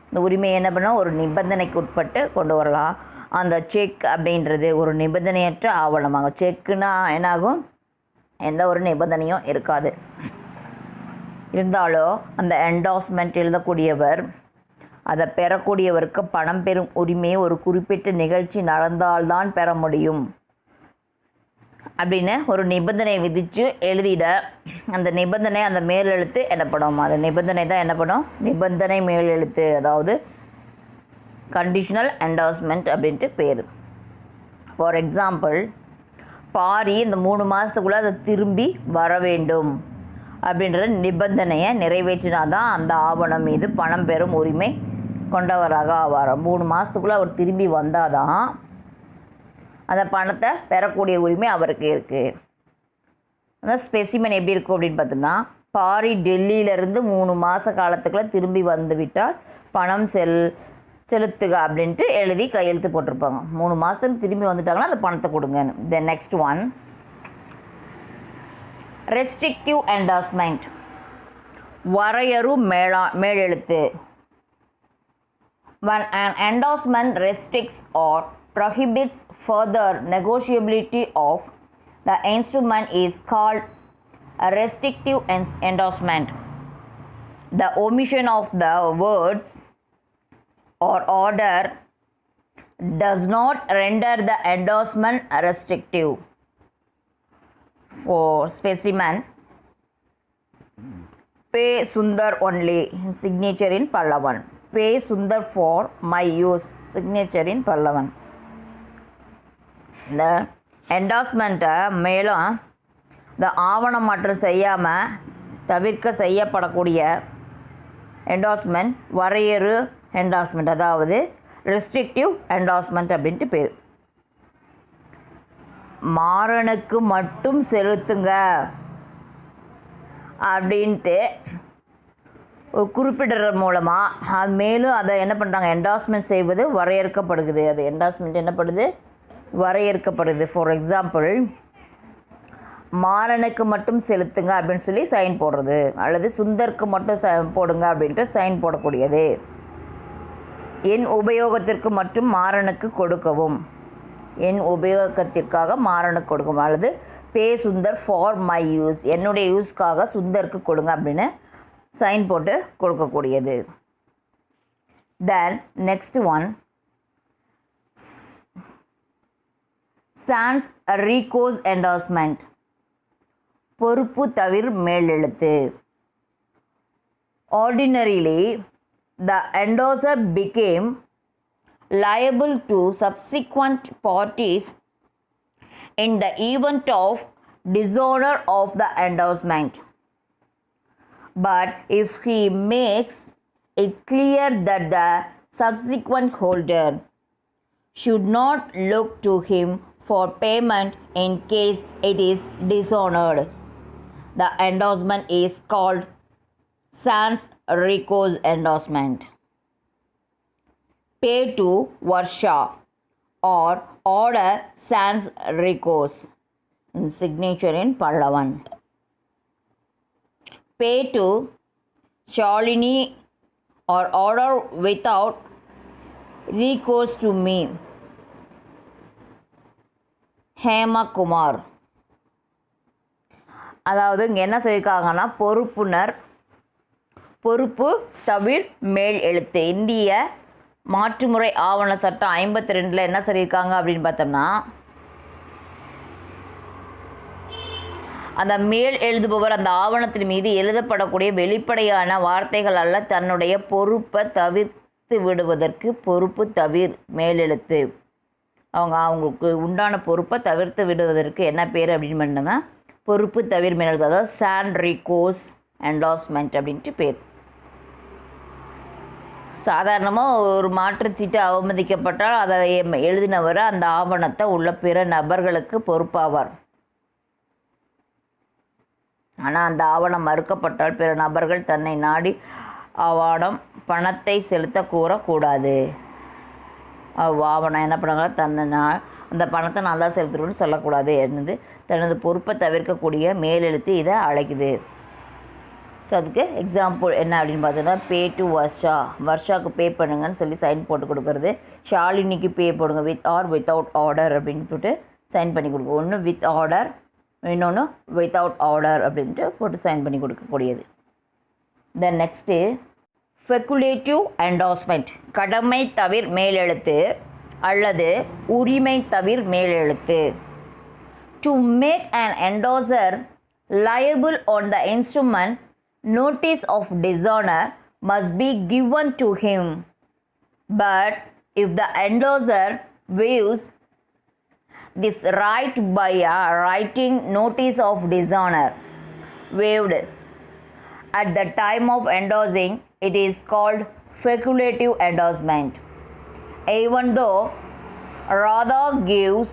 இந்த உரிமையை என்ன பண்ணால் ஒரு நிபந்தனைக்கு உட்பட்டு கொண்டு வரலாம். அந்த செக் அப்படின்றது ஒரு நிபந்தனையற்ற ஆவணமாகும். செக்குன்னா என்னாகும், எந்த ஒரு நிபந்தனையும் இருக்காது. இருந்தாலும் அந்த என்டாஸ்மெண்ட் எழுதக்கூடியவர் அதை பெறக்கூடியவருக்கு பணம் பெறும் உரிமையை ஒரு குறிப்பிட்ட நிகழ்ச்சி நடந்தால்தான் பெற முடியும் அப்படின்னு ஒரு நிபந்தனை விதித்து எழுதிட அந்த நிபந்தனை அந்த மேலெழுத்து என்னப்படும். அந்த நிபந்தனை தான் என்னப்படும், நிபந்தனை மேலெழுத்து, அதாவது கண்டிஷனல் என்டாஸ்மெண்ட் அப்படின்ட்டு பேர். ஃபார் எக்ஸாம்பிள், பாரி இந்த 3 மாதத்துக்குள்ளே அதை திரும்பி வர வேண்டும் அப்படின்ற நிபந்தனையை நிறைவேற்றினாதான் அந்த ஆவணம் மீது பணம் பெறும் உரிமை கொண்டவராக ஆவார். 3 மாதத்துக்குள்ளே அவர் திரும்பி வந்தால் தான் அந்த பணத்தை பெறக்கூடிய உரிமை அவருக்கு இருக்குது. அந்த ஸ்பெசிமென் எப்படி இருக்கும் அப்படின்னு பார்த்தோம்னா, பாரி டெல்லியிலேருந்து 3 மாத காலத்துக்குள்ளே திரும்பி வந்து விட்டால் பணம் செலுத்துக அப்படின்ட்டு எழுதி கையெழுத்து போட்டிருப்பாங்க. 3 மாதத்துக்கு திரும்பி வந்துட்டாங்கன்னா அந்த பணத்தை கொடுங்கன்னு. The next one, restrictive endorsement, வரையறு மேலெழுத்து. When an endorsement restricts or prohibits further negotiability of the instrument is called a restrictive endorsement. The omission of the words or order does not render the endorsement restrictive. For specimen, pay Sundar only, signature in Pallavan. Pay Sundar for my use, signature in Pallavan. இந்த என்டார்ஸ்மெண்ட்டை மேலும் இந்த ஆவணம் மாற்றம் செய்யாமல் தவிர்க்க செய்யப்படக்கூடிய endorsement வரையறு endorsement, அதாவது restrictive endorsement அப்படின்ட்டு பேர். மாறனுக்கு மட்டும் செலுத்துங்க அப்படின்ட்டு ஒரு குறிப்பிடுற மூலமாக அது மேலும் அதை என்ன பண்ணுறாங்க, என்டார்ஸ்மெண்ட் செய்வது வரையறுக்கப்படுகிறது. அது என்டார்ஸ்மெண்ட் என்னப்படுது, வரையறுக்கப்படுது. ஃபார் எக்ஸாம்பிள், மாறனுக்கு மட்டும் செலுத்துங்க அப்படின்னு சொல்லி சைன் போடுறது, அல்லது சுந்தருக்கு மட்டும் போடுங்க அப்படின்ட்டு சைன் போடக்கூடியது. என் உபயோகத்திற்கு மட்டும் மாறனுக்கு கொடுக்கவும், என் உபயோகத்திற்காக மாறனுக்கு கொடுக்கவும், அல்லது pay Sundar for my use, என்னுடைய யூஸ்க்காக சுந்தருக்கு கொடுங்க அப்படின்னு சைன் போட்டு கொடுக்கக்கூடியது. Then next one, sans recourse endorsement, பொறுப்பு தவிர் மேலெழுத்து. Ordinarily, the endorser became liable to subsequent parties in the event of dishonor of the endorsement. But if he makes it clear that the subsequent holder should not look to him for payment in case it is dishonored, the endorsement is called sans recourse endorsement. Pay to Varsha or order sans recourse, in signature in Pallavan. Pay to Shalini or order without recourse to me, Hema Kumar. அதாவது இங்கே என்ன சொல்லியிருக்காங்கன்னா, பொறுப்புனர் பொறுப்பு தவிர் மேல் எழுத்து. இந்திய மாற்றுமுறை ஆவண சட்டம் 52 என்ன சொல்லியிருக்காங்க அப்படின்னு பார்த்தோம்னா, அந்த மேல் எழுதுபவர் அந்த ஆவணத்தின் மீது எழுதப்படக்கூடிய வெளிப்படையான வார்த்தைகள் அல்ல தன்னுடைய பொறுப்பை தவிர்த்து விடுவதற்கு பொறுப்பு தவிர் மேலெழுத்து. அவங்களுக்கு உண்டான பொறுப்பை தவிர்த்து விடுவதற்கு என்ன பேர் அப்படின்னு பண்ணோம்னா பொறுப்பு தவிர மேலெழுத்து, அதாவது சான் ரீகோஸ் என்டார்ஸ்மெண்ட் அப்படின்ட்டு பேர். சாதாரணமாக ஒரு மாற்றுச்சீட்டு அவமதிக்கப்பட்டால் அதை எழுதினவர் அந்த ஆவணத்தை உள்ள பிற நபர்களுக்கு பொறுப்பாவார். ஆனால் அந்த ஆவணம் மறுக்கப்பட்டால் பிற நபர்கள் தன்னை நாடி ஆவணம் பணத்தை செலுத்த கூறக்கூடாது. ஆவணம் என்ன பண்ணாங்க, அந்த பணத்தை நான் தான் செலுத்துறோன்னு சொல்லக்கூடாது. என்னது தனது பொறுப்பை தவிர்க்கக்கூடிய மேலெழுத்து இதை அழைக்குது. ஸோ அதுக்கு எக்ஸாம்பிள் என்ன அப்படின்னு பார்த்தோன்னா, பே டு வர்ஷா, வர்ஷாவுக்கு பே பண்ணுங்கன்னு சொல்லி சைன் போட்டு கொடுக்குறது. ஷாலினிக்கு பே போடுங்க வித் ஆர் வித்தவுட் ஆர்டர் அப்படின்னு போட்டு சைன் பண்ணி கொடுக்கும். ஒன்று வித் ஆர்டர், இன்னொன்று வித்தவுட் ஆர்டர் அப்படின்ட்டு போட்டு சைன் பண்ணி கொடுக்கக்கூடியது. தென் நெக்ஸ்ட்டு ஃபெக்குலேட்டிவ் என்டார்ஸ்மெண்ட், கடமை தவிர் மேலெழுத்து அல்லது உரிமை தவிர் மேலெழுத்து. To make an endorser liable on the instrument, notice of dishonor must be given to him. But if the endorser waives this right by a writing notice of dishonor waived at the time of endorsing, it is called speculative endorsement. Even though Radha gives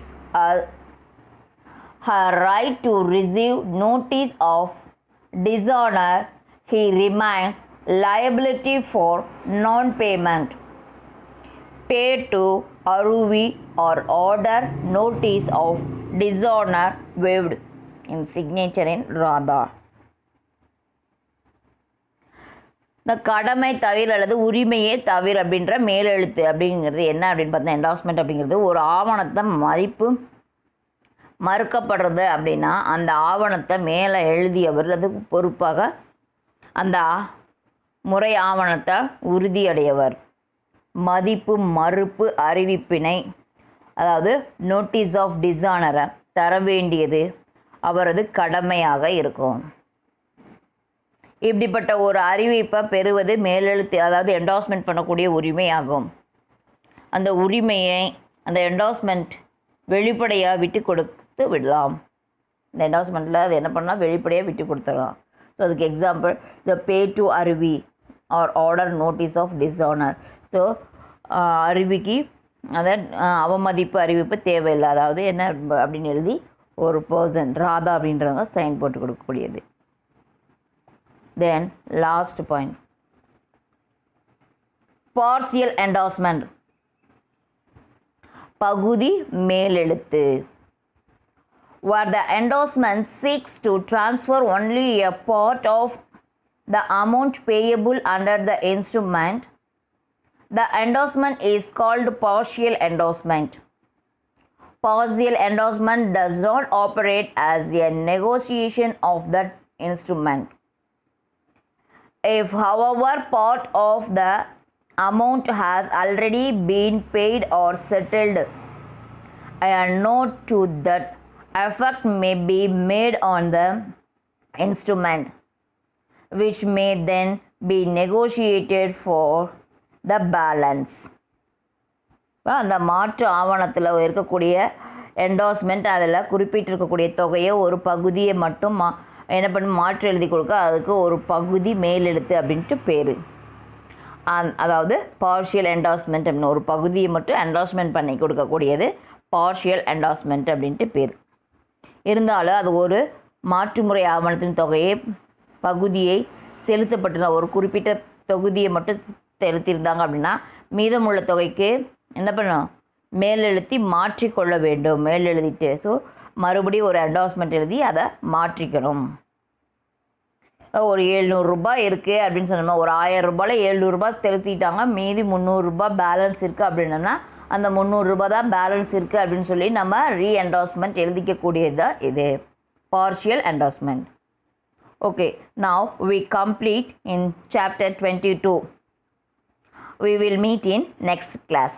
her right to receive notice of dishonor, he remains liability for non-payment. pay to Aruvi or order notice of dishonor waived in signature in Radha. இந்த கடமை தவிர அல்லது உரிமையே தவிர அப்படின்ற மேலெழுத்து அப்படிங்கிறது என்ன அப்படின்னு பார்த்தா என்டாஸ்மெண்ட் அப்படிங்கிறது ஒரு ஆவணத்தை மதிப்பு மறுக்கப்படுறது அப்படின்னா அந்த ஆவணத்தை மேலே எழுதியவர் அதுக்கு பொறுப்பாக அந்த முறை ஆவணத்தை உறுதியடையவர். மதிப்பு மறுப்பு அறிவிப்பினை அதாவது நோட்டீஸ் ஆஃப் டிஸானரை தர வேண்டியது அவரது கடமையாக இருக்கும். இப்படிப்பட்ட ஒரு அறிவிப்பை பெறுவது மேலெழுத்து அதாவது என்டாஸ்மெண்ட் பண்ணக்கூடிய உரிமையாகும். அந்த உரிமையை அந்த என்டாஸ்மெண்ட் வெளிப்படையாக விட்டு கொடுத்து விடலாம். இந்த என்டாஸ்மெண்ட்டில் அது என்ன பண்ணால் வெளிப்படையாக விட்டு கொடுத்துடலாம். ஸோ அதுக்கு example the pay to Aruvi or order notice of dishonour. So அருவிக்கு அதை அவமதிப்பு அறிவிப்பு தேவையில்லை. அதாவது என்ன அப்படின்னு எழுதி ஒரு பர்சன் ராதா அப்படின்றவங்க சைன் போட்டு கொடுக்கக்கூடியது. Then last point, partial endorsement, பகுதி மேலெழுத்து, where the endorsement seeks to transfer only a part of the amount payable under the instrument. The endorsement is called partial endorsement. Partial endorsement does not operate as a negotiation of that instrument. If, however, part of the amount has already been paid or settled, a note to that effect may be made on the instrument, which may then be negotiated for the balance. அந்த மாற்று ஆவணத்தில் இருக்கக்கூடிய endorsement அதில் குறிப்பிட்டிருக்கக்கூடிய தொகையை ஒரு பகுதியை மட்டும் என்ன பண்ணி மாற்று எழுதி கொடுக்க அதுக்கு ஒரு பகுதி மேலெழுத்து அப்படின்ட்டு பேர். அதாவது பார்ஷியல் என்டாஸ்மெண்ட் அப்படின்னு ஒரு பகுதியை மட்டும் என்டாஸ்மெண்ட் பண்ணி கொடுக்கக்கூடியது பார்ஷியல் என்டாஸ்மெண்ட் அப்படின்ட்டு பேர். இருந்தாலும் அது ஒரு மாற்றுமுறை ஆவணத்தின் தொகையை பகுதியை செலுத்தப்பட்டுள்ள ஒரு குறிப்பிட்ட தொகுதியை மட்டும் செலுத்தியிருந்தாங்க அப்படின்னா மீதமுள்ள தொகைக்கு என்ன பண்ணணும் மேலெழுத்தி மாற்றிக்கொள்ள வேண்டும். மேலெழுதிட்டு ஸோ மறுபடியும் ஒரு என்டாஸ்மெண்ட் எழுதி அதை மாற்றிக்கணும். ஒரு 700 ரூபாய் இருக்குது அப்படின்னு சொன்னோம்னா ஒரு 1000 ரூபாயில் 700 ரூபாய் செலுத்திட்டாங்க, மீதி 300 ரூபாய் பேலன்ஸ் இருக்குது அப்படின்னோம்னா அந்த 300 ரூபாய் தான் பேலன்ஸ் இருக்குது அப்படின்னு சொல்லி நம்ம ரீஎன்டாஸ்மெண்ட் எழுதிக்கக்கூடியது தான் இது partial endorsement. Okay, now we complete in chapter 22. We will meet in next class.